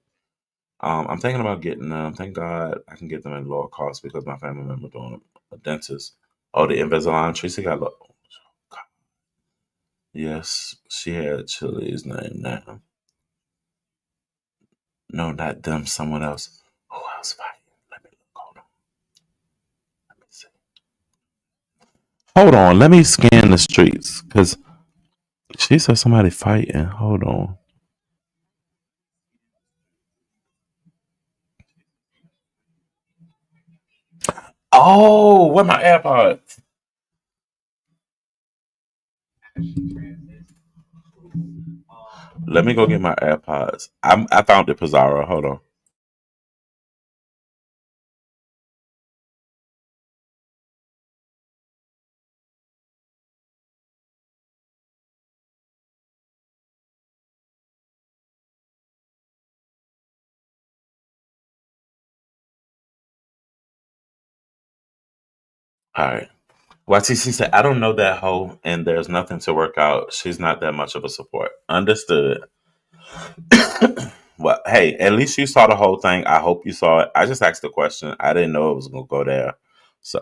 I'm thinking about getting them. Thank God I can get them at lower cost because my family member doing a dentist. Oh, the Invisalign. Tracy got low. Yes, she had Chili's name now. No, not them. Someone else. Who else fighting? Let me look. Hold on. Let me see. Hold on. Let me scan the streets because she said somebody fighting. Hold on. Oh, where my AirPods? Let me go get my AirPods. I found it, Pizarro. Hold on. All right. YTC said, I don't know that hoe, and there's nothing to work out. She's not that much of a support. Understood. Well, hey, at least you saw the whole thing. I hope you saw it. I just asked the question. I didn't know it was gonna go there. So,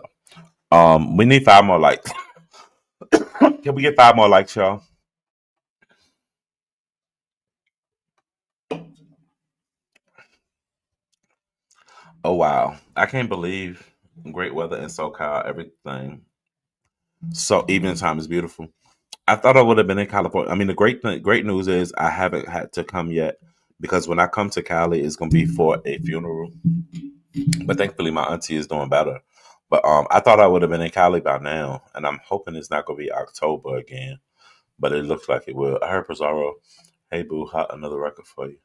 we need 5 more likes. Can we get 5 more likes, y'all? Oh wow, I can't believe great weather in SoCal. Everything. So evening time is beautiful. I thought I would have been in California. I mean, the great news is I haven't had to come yet because when I come to Cali, it's gonna be for a funeral. But thankfully, my auntie is doing better. But I thought I would have been in Cali by now, and I'm hoping it's not gonna be October again. But it looks like it will. I heard Pizarro. Hey boo, hot another record for you.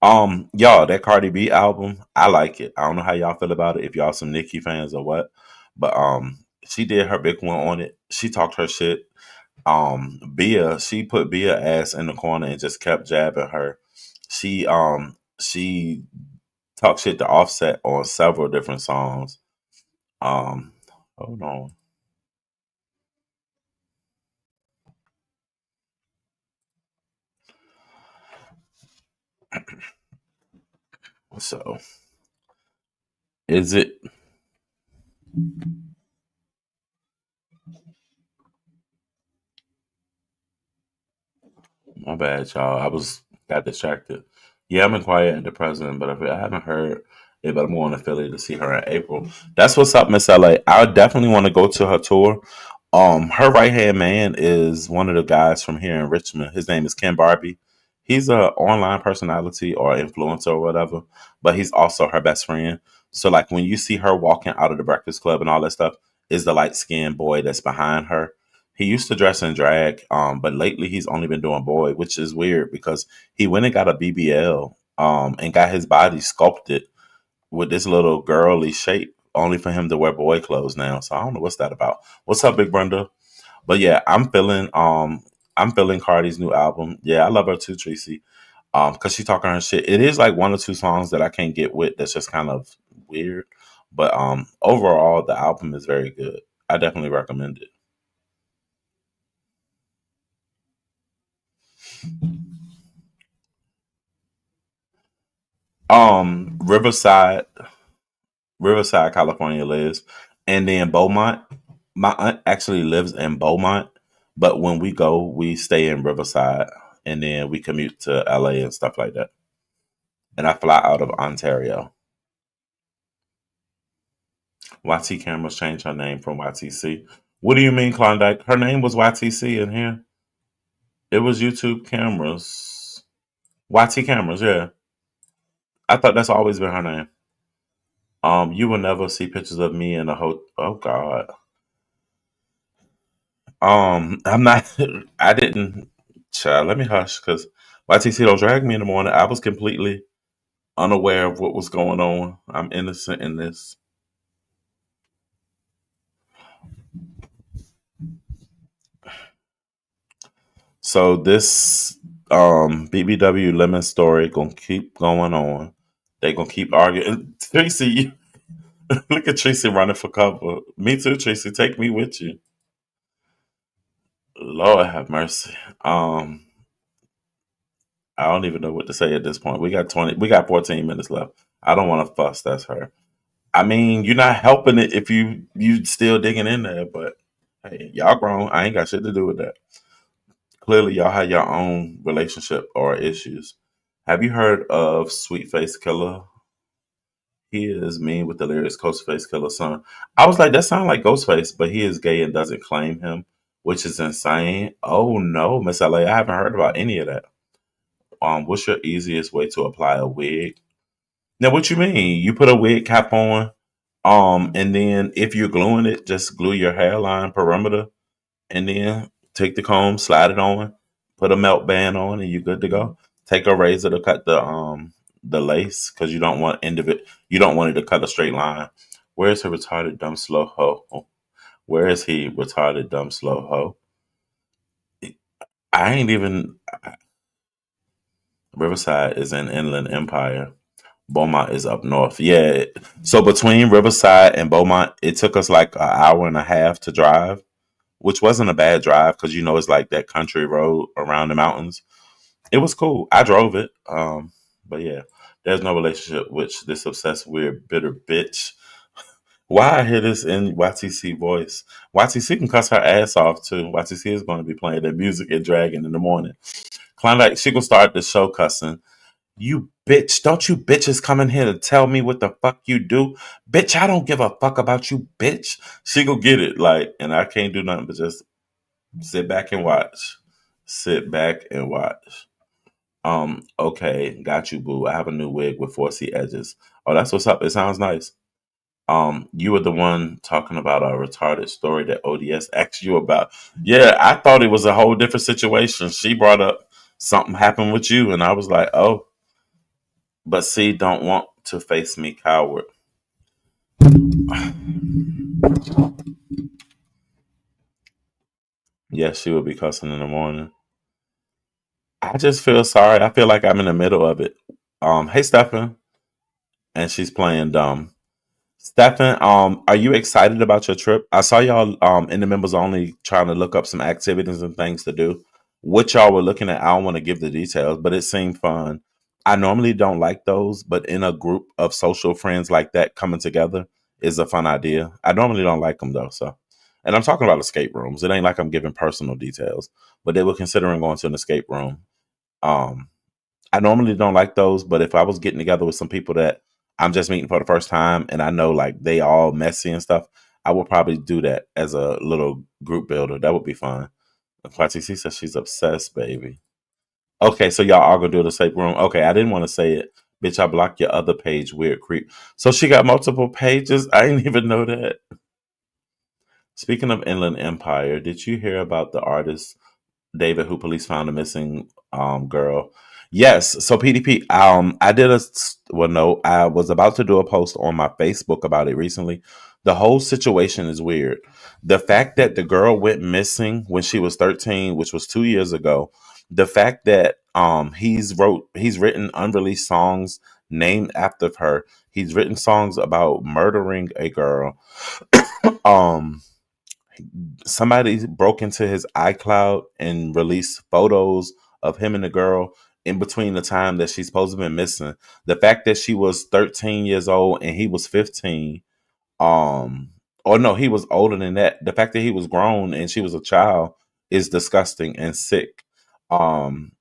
Y'all, that Cardi B album, I like it. I don't know how y'all feel about it. If y'all some Nicki fans or what, but she did her big one on it. She talked her shit. Bia, she put Bia ass in the corner and just kept jabbing her. She talked shit to Offset on several different songs. Um, hold on. So Is it my bad, y'all? I was got distracted. Yeah, I'm in quiet and depressing, but I haven't heard it. But I'm going to Philly to see her in April. That's what's up, Miss LA. I definitely want to go to her tour. Her right hand man is one of the guys from here in Richmond. His name is Ken Barbie. He's a online personality or influencer or whatever, but he's also her best friend. So like when you see her walking out of the Breakfast Club and all that stuff, is the light skinned boy that's behind her. He used to dress in drag, but lately he's only been doing boy, which is weird because he went and got a BBL, and got his body sculpted with this little girly shape, only for him to wear boy clothes now. So I don't know what's that about. What's up, Big Brenda? But yeah, I'm feeling Cardi's new album. Yeah, I love her too, Tracy. Because she talking her shit. It is like one or two songs that I can't get with. That's just kind of weird. But overall, the album is very good. I definitely recommend it. Riverside, Riverside, California lives, and then Beaumont. My aunt actually lives in Beaumont, but when we go, we stay in Riverside, and then we commute to LA and stuff like that. And I fly out of Ontario. YT Cameras changed her name from YTC. What do you mean, Klondike? Her name was YTC in here. It was YouTube Cameras. YT Cameras, yeah. I thought that's always been her name. You will never see pictures of me in a hotel. Oh God. I'm not. I didn't. Child, let me hush because YTC don't drag me in the morning. I was completely unaware of what was going on. I'm innocent in this. So this BBW Lemon story gonna keep going on. They gonna keep arguing. Tracy, look at Tracy running for cover. Me too, Tracy. Take me with you. Lord have mercy. I don't even know what to say at this point. We got 20. We got 14 minutes left. I don't want to fuss. That's her. I mean, you're not helping it if you still digging in there. But hey, y'all grown. I ain't got shit to do with that. Clearly, y'all have your own relationship or issues. Have you heard of Sweet Face Killer? He is mean with the lyrics Ghostface Killer son. I was like, that sounds like Ghostface, but he is gay and doesn't claim him, which is insane. Oh no, Miss LA, I haven't heard about any of that. What's your easiest way to apply a wig? Now, what you mean? You put a wig cap on, and then if you're gluing it, just glue your hairline perimeter, and then take the comb, slide it on, put a melt band on, and you're good to go. Take a razor to cut the lace because you don't want it to cut a straight line. Where's her retarded dumb slow hoe? Where is he retarded dumb slow hoe? I ain't even. Riverside is in Inland Empire. Beaumont is up north. Yeah. So between Riverside and Beaumont, it took us like an hour and a half to drive, which wasn't a bad drive because it's like that country road around the mountains. It was cool. I drove it. But yeah, there's no relationship with this obsessed, weird, bitter bitch. Why I hear this in YTC voice? YTC can cuss her ass off too. YTC is going to be playing that music at Dragon in the morning. Klondike, she gonna start the show cussing. You bitch, don't you bitches come in here to tell me what the fuck you do? Bitch, I don't give a fuck about you, bitch. She gonna get it, like, and I can't do nothing but just sit back and watch. Sit back and watch. Okay, got you, boo. I have a new wig with 4C edges. Oh, that's what's up. It sounds nice. You were the one talking about a retarded story that O.D.S asked you about. Yeah, I thought it was a whole different situation. She brought up something happened with you, and I was like, oh, but C don't want to face me, coward. Yes, she will be cussing in the morning. I just feel sorry. I feel like I'm in the middle of it. Hey, Stefan, and she's playing dumb. Stefan, are you excited about your trip? I saw y'all in the members only trying to look up some activities and things to do. What y'all were looking at, I don't want to give the details, but it seemed fun. I normally don't like those, but in a group of social friends like that coming together is a fun idea. I normally don't like them though. So, and I'm talking about escape rooms. It ain't like I'm giving personal details, but they were considering going to an escape room. Um, I normally don't like those, but if I was getting together with some people that I'm just meeting for the first time and I know like they all messy and stuff, I would probably do that as a little group builder. That would be fun. YTC says she's obsessed, baby. Okay, so y'all are gonna do the escape room. Okay, I didn't want to say it. Bitch, I blocked your other page, weird creep. So she got multiple pages. I didn't even know that. Speaking of Inland Empire, did you hear about the artist David, who police found a missing girl? Yes. So PDP, I did a well, no, I was about to do a post on my Facebook about it recently. The whole situation is weird. The fact that the girl went missing when she was 13, which was 2 years ago. The fact that he's written unreleased songs named after her. He's written songs about murdering a girl. um Somebody broke into his iCloud and released photos of him and the girl in between the time that she's supposed to have been missing. The fact that she was 13 years old and he was 15, um, or no, he was older than that. The fact that he was grown and she was a child is disgusting and sick. Um,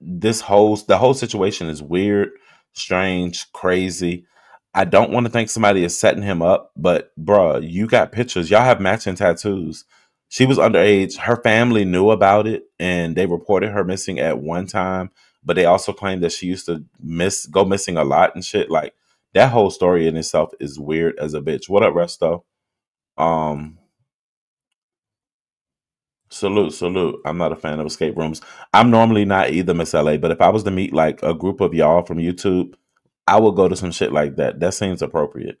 the whole situation is weird, strange, crazy. I don't want to think somebody is setting him up, but bruh, you got pictures. Y'all have matching tattoos. She was underage. Her family knew about it and they reported her missing at one time, but they also claimed that she used to go missing a lot and shit. Like that whole story in itself is weird as a bitch. What up, Resto? Um, Salute, salute. I'm not a fan of escape rooms. I'm normally not either, Miss LA, but if I was to meet like a group of y'all from YouTube, I would go to some shit like that. That seems appropriate.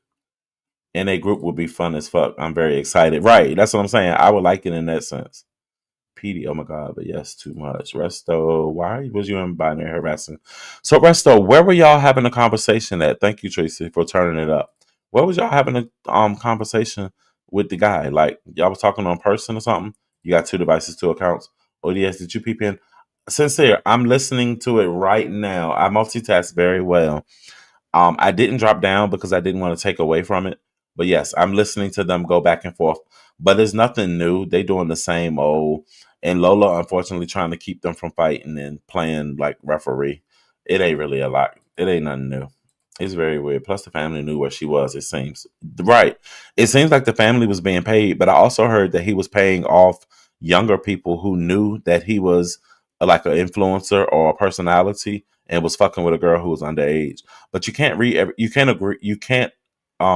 And a group would be fun as fuck. I'm very excited. Right. That's what I'm saying. I would like it in that sense. PD, oh my God, but yes, too much. Resto, why was you in binary harassing? So, Resto, where were y'all having a conversation at? Thank you, Tracy, for turning it up. Where was y'all having a conversation with the guy? Like, y'all was talking on person or something? You got two devices, two accounts. ODS, did you peep in? Sincere, I'm listening to it right now. I multitask very well. I didn't drop down because I didn't want to take away from it. But yes, I'm listening to them go back and forth. But there's nothing new. They doing the same old. And Lola, unfortunately, trying to keep them from fighting and playing like referee. It ain't really a lot. It ain't nothing new. It's very weird. Plus, the family knew where she was. It seems right. It seems like the family was being paid, but I also heard that he was paying off younger people who knew that he was like an influencer or a personality and was fucking with a girl who was underage. But you can't you can't agree, you can't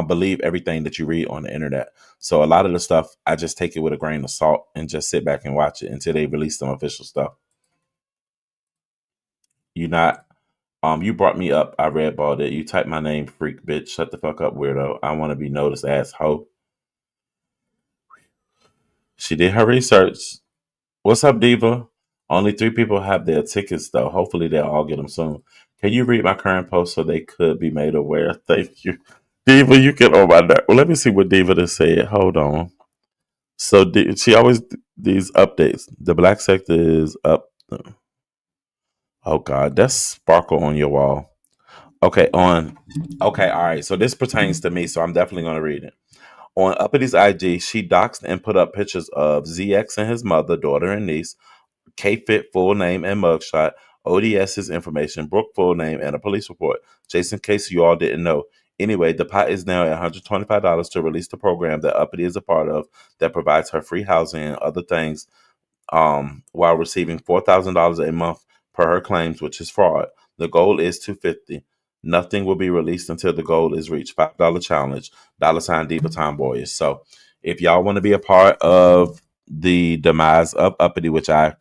believe everything that you read on the internet. So a lot of the stuff, I just take it with a grain of salt and just sit back and watch it until they release some official stuff. You not, you brought me up. I read about it. You typed my name, freak bitch. Shut the fuck up, weirdo. I want to be noticed, asshole. She did her research. What's up, Diva? Only three people have their tickets, though. Hopefully, they'll all get them soon. Can you read my current post so they could be made aware? Thank you. Diva, you get on my nerve. Well, let me see what Diva just said. Hold on. So she always these updates. The black sector is up. Oh God, that's sparkle on your wall. Okay, on. Okay, all right. So this pertains to me, so I'm definitely going to read it. On Uppity's IG, she doxed and put up pictures of ZX and his mother, daughter, and niece, K-Fit full name and mugshot, O.D.S.'s information, Brooke full name, and a police report. Just in case you all didn't know. Anyway, the pot is now at $125 to release the program that Uppity is a part of that provides her free housing and other things while receiving $4,000 a month per her claims, which is fraud. The goal is 250. Nothing will be released until the goal is reached. $5 challenge. $ Diva Tomboys. So if y'all want to be a part of the demise of Uppity, which I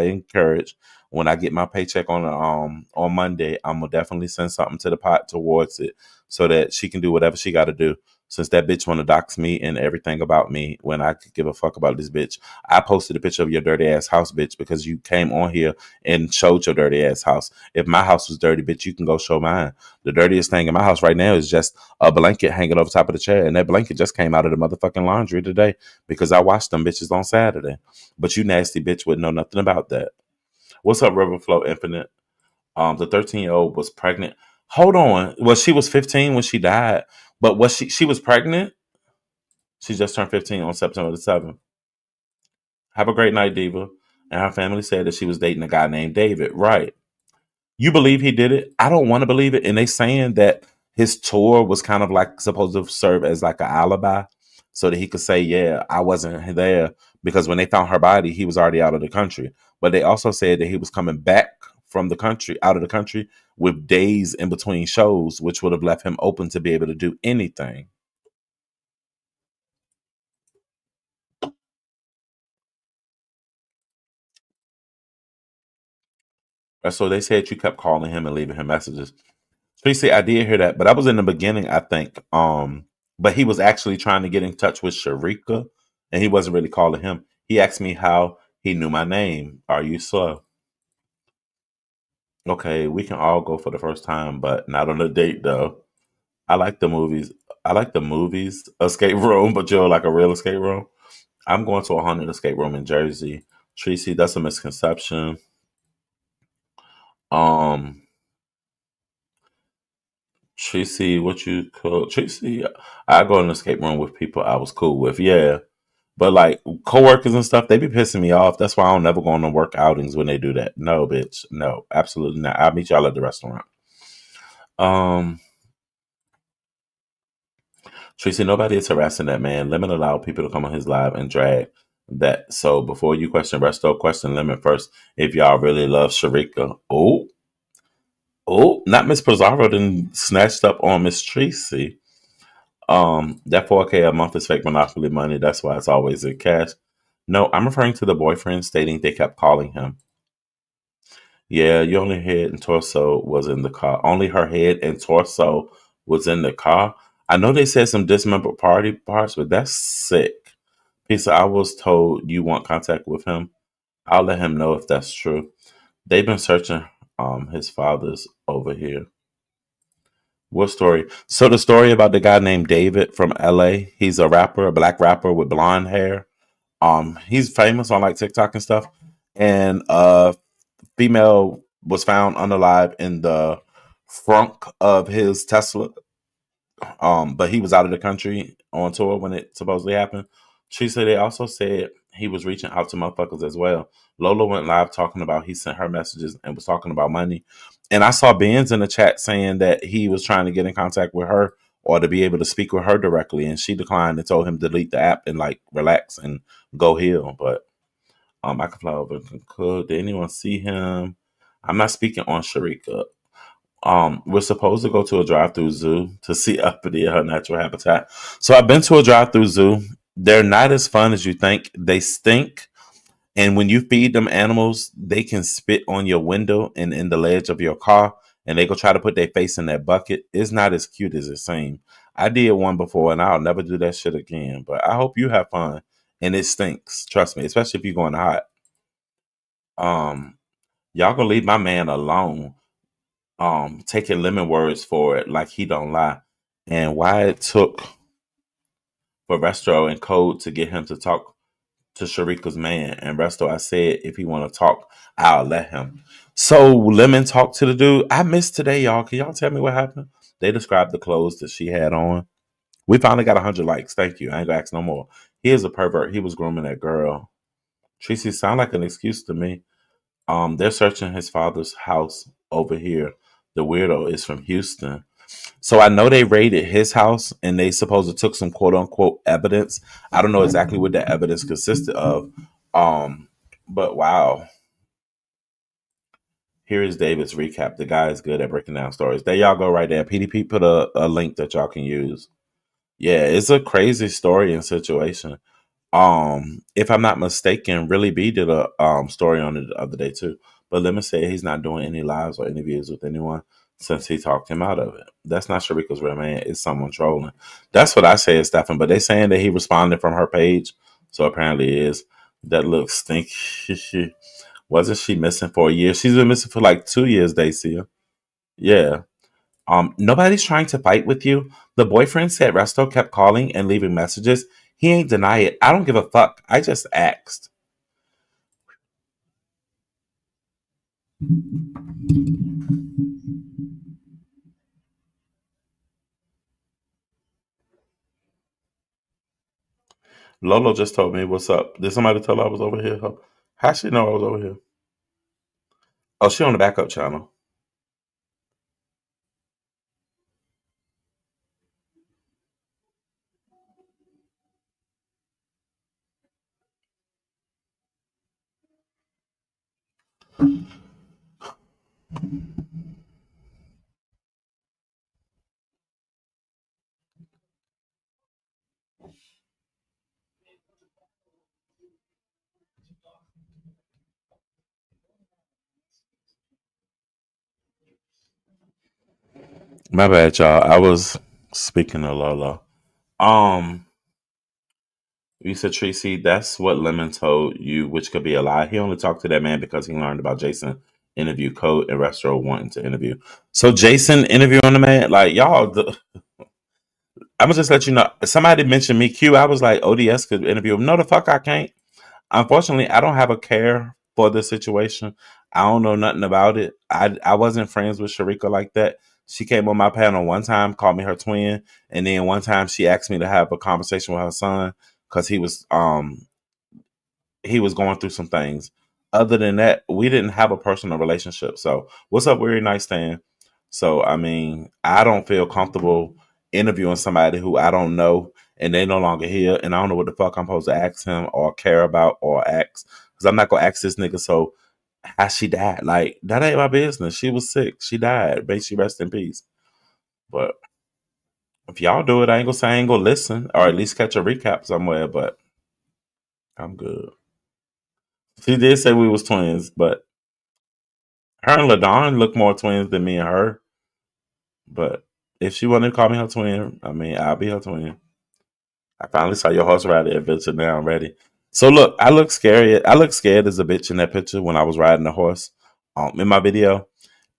encourage, when I get my paycheck on Monday, I'm gonna definitely send something to the pot towards it so that she can do whatever she got to do. Since that bitch want to dox me and everything about me, when I could give a fuck about this bitch. I posted a picture of your dirty ass house, bitch, because you came on here and showed your dirty ass house. If my house was dirty, bitch, you can go show mine. The dirtiest thing in my house right now is just a blanket hanging over top of the chair, and that blanket just came out of the motherfucking laundry today because I washed them bitches on Saturday. But you nasty bitch would know nothing about that. What's up, Riverflow Infinite? The 13-year-old was pregnant. Hold on. Well, she was 15 when she died, but was she was pregnant? She just turned 15 on September the 7th. Have a great night, Diva. And her family said that she was dating a guy named David. Right. You believe he did it? I don't want to believe it. And they saying that his tour was kind of like supposed to serve as like an alibi so that he could say, yeah, I wasn't there because when they found her body, he was already out of the country. But they also said that he was coming back from the country, out of the country, with days in between shows, which would have left him open to be able to do anything. And so they said you kept calling him and leaving him messages. Tracy, I did hear that, but I was in the beginning, I think. But he was actually trying to get in touch with Sherekica, and he wasn't really calling him. He asked me how he knew my name. Are you slow? Okay, we can all go for the first time, but not on a date though. I like the movies. I like the movies escape room, but you're like a real escape room. I'm going to a haunted escape room in Jersey. Tracy, that's a misconception. Um, Tracy, what you call Tracy? I go in an escape room with people I was cool with, yeah. But like coworkers and stuff, they be pissing me off. That's why I don't never go on the work outings when they do that. No, bitch, no, absolutely not. I'll meet y'all at the restaurant. Um, Tracy, nobody is harassing that man. Lemon allowed people to come on his live and drag that. So before you question Resto, question Lemon first. If y'all really love Sharika, not Miss Pizarro, then snatched up on Miss Tracy. That 4K a month is fake monopoly money. That's why it's always in cash. No, I'm referring to the boyfriend stating they kept calling him. Yeah, your only head and torso was in the car. Only her head and torso was in the car. I know they said some dismembered party parts, but that's sick. Pizza, I was told you want contact with him. I'll let him know if that's true. They've been searching his father's over here. What story? So the story about the guy named David from LA. He's a rapper, a black rapper with blonde hair. He's famous on like TikTok and stuff. And female was found unalive in the frunk of his Tesla. But he was out of the country on tour when it supposedly happened. She said they also said he was reaching out to motherfuckers as well. Lola went live talking about he sent her messages and was talking about money. And I saw Benz in the chat saying that he was trying to get in contact with her or to be able to speak with her directly, and she declined and told him to delete the app and like relax and go heal. But I can fly over and conclude. Did anyone see him? I'm not speaking on Sharika. We're supposed to go to a drive-through zoo to see Uppity at her natural habitat. So I've been to a drive-through zoo. They're not as fun as you think. They stink, and when you feed them animals, they can spit on your window and in the ledge of your car, and they go try to put their face in that bucket. It's not as cute as it seems. I did one before, and I'll never do that shit again. But I hope you have fun. And it stinks, trust me, especially if you're going hot. Um, y'all gonna leave my man alone. Taking lemon words for it, like he don't lie, and why it took for Resto and Code to get him to talk to Sharika's man. And Resto, I said if he want to talk, I'll let him. So Lemon talked to the dude. I missed today, y'all. Can y'all tell me what happened? They described the clothes that she had on. We finally got 100 likes. Thank you. I ain't gonna ask no more. He is a pervert. He was grooming that girl. Tracy sound like an excuse to me. They're searching his father's house over here. The weirdo is from Houston. So I know they raided his house and they supposedly took some quote unquote evidence. I don't know exactly what that evidence consisted of. Um, but wow. Here is David's recap. The guy is good at breaking down stories. There y'all go right there. PDP put a link that y'all can use. Yeah, it's a crazy story and situation. If I'm not mistaken, Really B did a story on it the other day too. But let me say he's not doing any lives or interviews with anyone since he talked him out of it. That's not Sharika's real man. It's someone trolling. That's what I say is Stefan. But they saying that he responded from her page, so apparently it is. That looks stinky. Wasn't she missing for a year? She's been missing for like 2 years, Dacia. Yeah. Nobody's trying to fight with you. The boyfriend said Resto kept calling and leaving messages. He ain't deny it. I don't give a fuck. I just asked. Lolo just told me what's up. Did somebody tell her I was over here? How she know I was over here? Oh, she on the backup channel. My bad, y'all. I was speaking to Lolo. Um, you said Tracy, that's what Lemon told you, which could be a lie. He only talked to that man because he learned about Jason interview code and Restro wanting to interview. So Jason interviewing the man, like y'all. I'm gonna just let you know. Somebody mentioned me, Q. I was like, O.D.S could interview him. No, the fuck I can't. Unfortunately, I don't have a care for the situation. I don't know nothing about it. I wasn't friends with Sherekica like that. She came on my panel one time, called me her twin, and then one time she asked me to have a conversation with her son because he was going through some things. Other than that, we didn't have a personal relationship. So, what's up, Weary Nightstand? So, I mean, I don't feel comfortable interviewing somebody who I don't know and they no longer here, and I don't know what the fuck I'm supposed to ask him or care about or ask because I'm not gonna ask this nigga. So, how she died? Like that ain't my business. She was sick. She died. May she rest in peace. But if y'all do it, I ain't gonna say I ain't gonna listen or at least catch a recap somewhere. But I'm good. She did say we was twins, but her and LaDon look more twins than me and her. But if she wanted to call me her twin, I mean, I'll be her twin. I finally saw your horse ride adventure. Now I'm ready. So look, I look scary. I look scared as a bitch in that picture when I was riding the horse. In my video,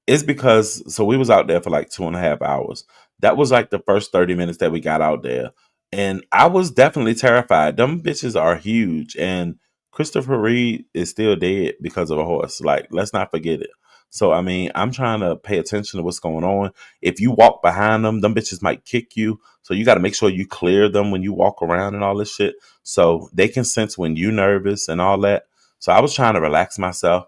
it's because so we was out there for like 2.5 hours. That was like the first 30 minutes that we got out there. And I was definitely terrified. Them bitches are huge. And Christopher Reed is still dead because of a horse. Like, let's not forget it. So I mean, I'm trying to pay attention to what's going on. If you walk behind them bitches might kick you. So you gotta make sure you clear them when you walk around and all this shit. So they can sense when you nervous and all that. So I was trying to relax myself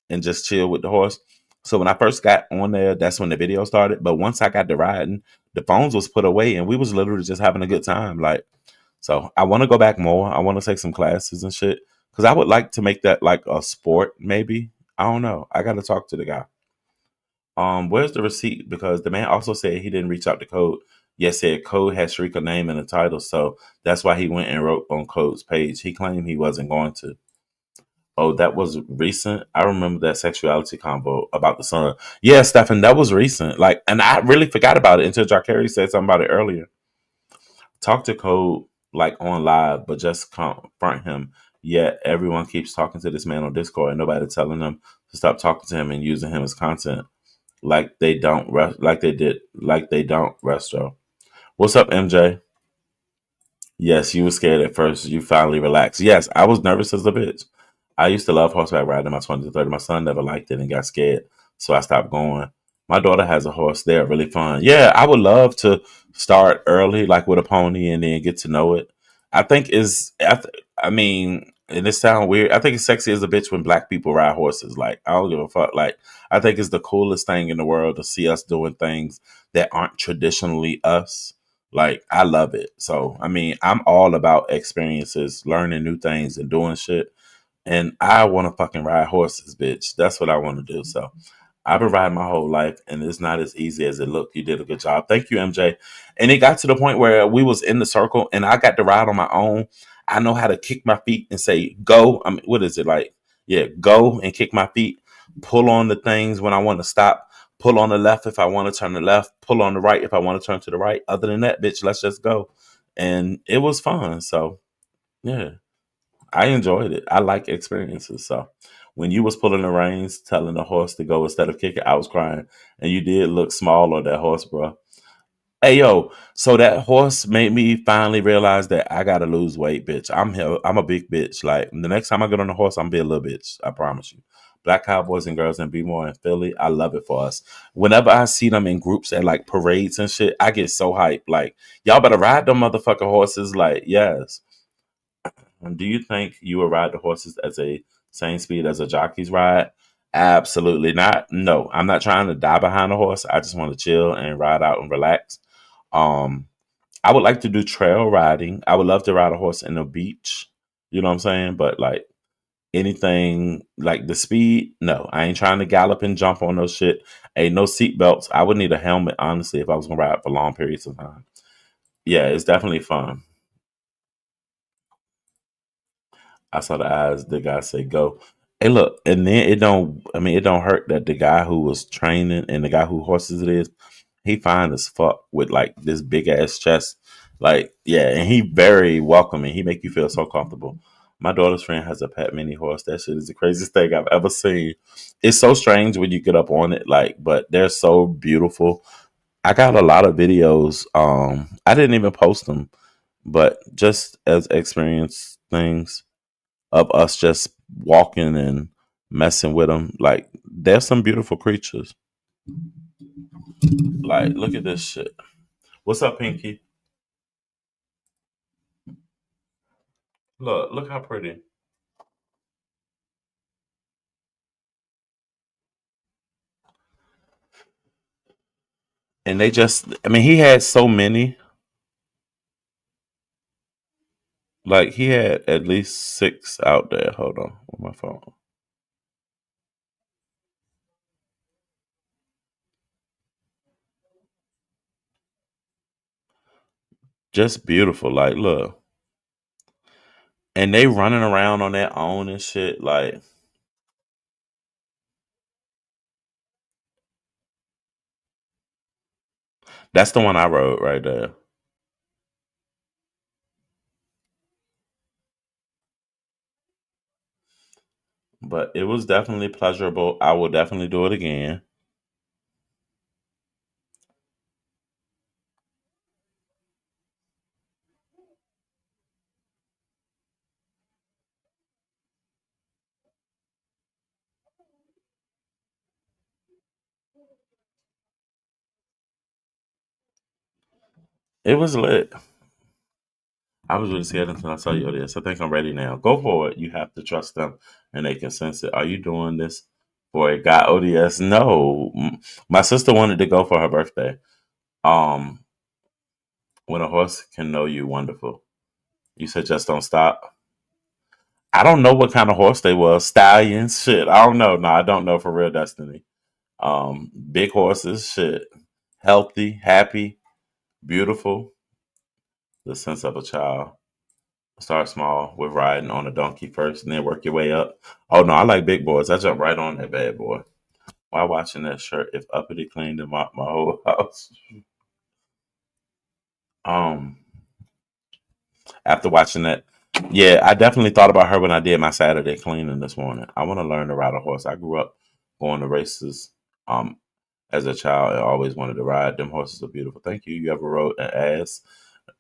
and just chill with the horse. So when I first got on there, that's when the video started. But once I got to riding, the phones was put away and we was literally just having a good time. Like, so I want to go back more. I want to take some classes and shit because I would like to make that like a sport. Maybe I don't know. I got to talk to the guy. Where's the receipt? Because the man also said he didn't reach out to Code. Yes, said Code had Shrika name in the title, so that's why he went and wrote on Code's page. He claimed he wasn't going to. Oh, that was recent. I remember that sexuality combo about the sun. Yeah, Stefan, that was recent. Like, and I really forgot about it until Jacari said something about it earlier. Talk to Code like on live, but just confront him. Yet everyone keeps talking to this man on Discord, and nobody telling them to stop talking to him and using him as content. Like they don't, like they did, like they don't. Resto. What's up, MJ? Yes, you were scared at first. You finally relaxed. Yes, I was nervous as a bitch. I used to love horseback riding in my 20s and 30s. My son never liked it and got scared, so I stopped going. My daughter has a horse. They're really fun. Yeah, I would love to start early, like with a pony, and then get to know it. I think is, I mean, and it sounds weird. I think it's sexy as a bitch when black people ride horses. Like I don't give a fuck. Like I think it's the coolest thing in the world to see us doing things that aren't traditionally us. Like I love it. So I mean, I'm all about experiences, learning new things, and doing shit. And I want to fucking ride horses, bitch. That's what I want to do. So I've been riding my whole life, and it's not as easy as it looked. You did a good job. Thank you, MJ. And it got to the point where we was in the circle, and I got to ride on my own. I know how to kick my feet and say go. I mean, what is it like? Yeah, go and kick my feet. Pull on the things when I want to stop. Pull on the left if I want to turn the left. Pull on the right if I want to turn to the right. Other than that, bitch, let's just go. And it was fun. So yeah. I enjoyed it. I like experiences. So when you was pulling the reins, telling the horse to go instead of kicking, I was crying. And you did look small on that horse, bro. Hey yo, so that horse made me finally realize that I gotta lose weight, bitch. I'm here. I'm a big bitch. Like the next time I get on the horse, I'm gonna be a little bitch. I promise you. Black cowboys and girls and be more in Philly. I love it for us. Whenever I see them in groups at like parades and shit, I get so hyped. Like, y'all better ride them motherfucking horses. Like, yes. And do you think you will ride the horses as a same speed as a jockey's ride? Absolutely not. No, I'm not trying to die behind a horse. I just want to chill and ride out and relax. Um, I would like to do trail riding. I would love to ride a horse in the beach. You know what I'm saying? But like anything like the speed, no. I ain't trying to gallop and jump on no shit. Ain't no seat belts. I would need a helmet, honestly, if I was gonna ride for long periods of time. Yeah, it's definitely fun. I saw the eyes. The guy say go. Hey, look, and then it don't. I mean, it don't hurt that the guy who was training and the guy who horses it is, he fine as fuck with like this big ass chest. Like, yeah, and he very welcoming. He make you feel so comfortable. My daughter's friend has a pet mini horse. That shit is the craziest thing I've ever seen. It's so strange when you get up on it, like, but they're so beautiful. I got a lot of videos. I didn't even post them, but just as experience things of us just walking and messing with them. Like, there's some beautiful creatures. Like, look at this shit. What's up, Pinky? Look how pretty. And they just, I mean, he had so many. Like, he had at least six out there. Hold on, on my phone. Just beautiful. Like, look. And they running around on their own and shit. Like, that's the one I wrote right there. But it was definitely pleasurable. I will definitely do it again. It was lit. I was really scared until I saw you O.D.S. I think I'm ready now. Go for it. You have to trust them and they can sense it. Are you doing this for a guy O.D.S.? No. My sister wanted to go for her birthday. Um, when a horse can know you, wonderful. You said just don't stop. I don't know what kind of horse they was. Stallions, shit. I don't know. No, I don't know for real, Destiny. Big horses, shit. Healthy, happy, beautiful. The sense of a child. Start small with riding on a donkey first and then work your way up. Oh no, I like big boys. I jump right on that bad boy. While watching that shirt, if uppity cleaned and mopped my whole house. Um, After watching that, yeah, I definitely thought about her when I did my Saturday cleaning this morning. I want to learn to ride a horse. I grew up going to races. Um, as a child, I always wanted to ride. Them horses are beautiful. Thank you. You ever rode an ass?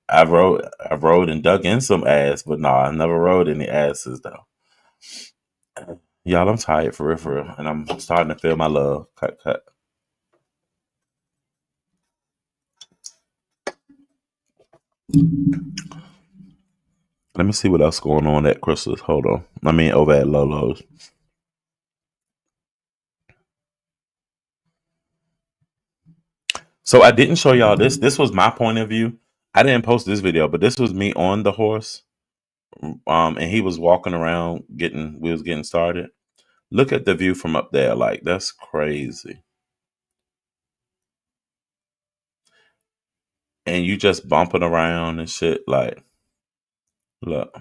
I've rode and dug in some ass, but no, I never rode any asses though. Y'all, I'm tired for real, and I'm starting to feel my love. Cut, cut. Let me see what else going on at Crystal's. Hold on. I mean, over at Lolo's. So I didn't show y'all this. This was my point of view. I didn't post this video, but this was me on the horse. And he was walking around getting. We was getting started. Look at the view from up there. Like that's crazy. And you just bumping around and shit. Like, look.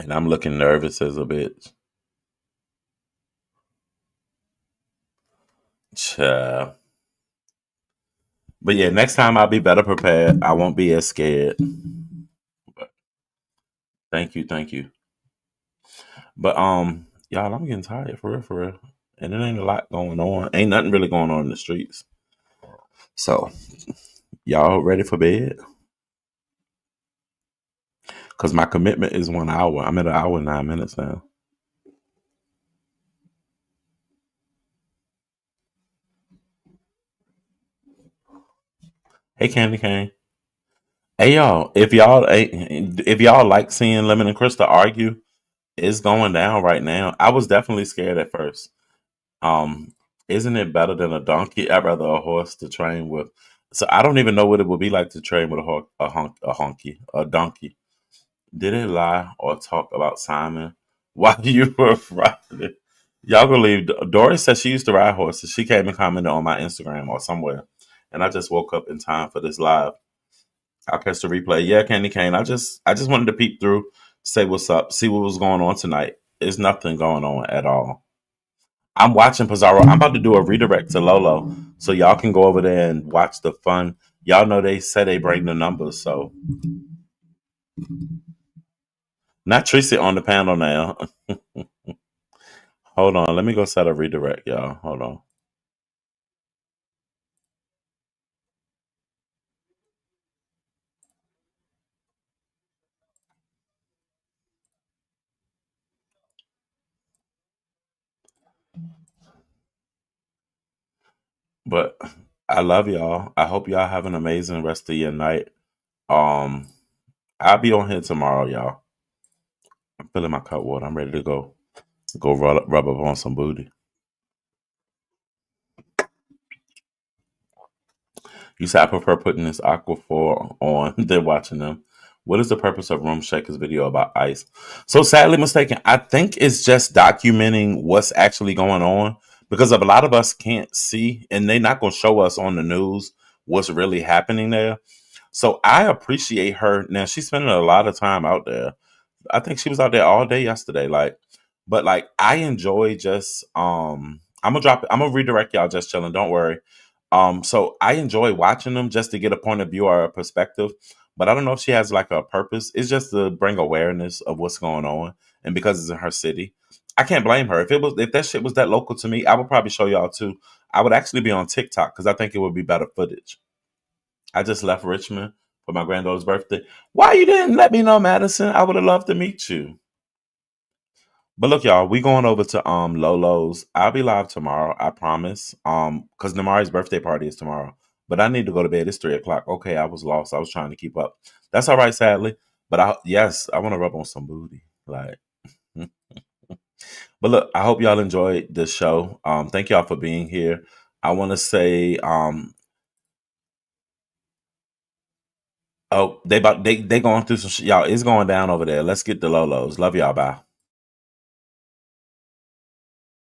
And I'm looking nervous as a bitch. Child. But yeah, next time I'll be better prepared. I won't be as scared. But thank you, thank you. But y'all, I'm getting tired for real, and it ain't a lot going on. Ain't nothing really going on in the streets. So y'all ready for bed? Because my commitment is 1 hour. I'm at an hour and 9 minutes now. Hey, Candy Cane. Hey, y'all. If y'all like seeing Lemon and Crystal argue, it's going down right now. I was definitely scared at first. Um, isn't it better than a donkey? I'd rather a horse to train with. So I don't even know what it would be like to train with a donkey. Did it lie or talk about Simon while you were riding? Y'all gonna leave. Doris said she used to ride horses. She came and commented on my Instagram or somewhere, and I just woke up in time for this live. I'll catch the replay. Yeah, Candy Cane. I just wanted to peek through, say what's up, see what was going on tonight. There's nothing going on at all. I'm watching Pizarro. I'm about to do a redirect to Lolo, so y'all can go over there and watch the fun. Y'all know they say they bring the numbers, so not Tracy on the panel now. Hold on, let me go set a redirect, y'all. Hold on. But I love y'all. I hope y'all have an amazing rest of your night. Um, I'll be on here tomorrow, y'all. I'm filling my cut water. I'm ready to go rub up on some booty. You said I prefer putting this Aquaphor on than watching them. What is the purpose of Room Shaker's video about ice? So sadly mistaken, I think it's just documenting what's actually going on because of a lot of us can't see and they're not going to show us on the news what's really happening there. So I appreciate her. Now she's spending a lot of time out there. I think she was out there all day yesterday. But like I enjoy just I'm gonna redirect y'all just chilling. Don't worry. So I enjoy watching them just to get a point of view or a perspective. But I don't know if she has like a purpose. It's just to bring awareness of what's going on. And because it's in her city. I can't blame her. If that shit was that local to me, I would probably show y'all too. I would actually be on TikTok because I think it would be better footage. I just left Richmond for my granddaughter's birthday. Why you didn't let me know, Madison? I would have loved to meet you. But look, y'all, we going over to Lolo's. I'll be live tomorrow, I promise. Because Namari's birthday party is tomorrow. But I need to go to bed. It's 3 o'clock. Okay, I was lost. I was trying to keep up. That's all right, sadly. But I want to rub on some booty. Like, but look, I hope y'all enjoyed the show. Thank y'all for being here. I want to say, oh, they going through some y'all. It's going down over there. Let's get the Lolos. Love y'all. Bye.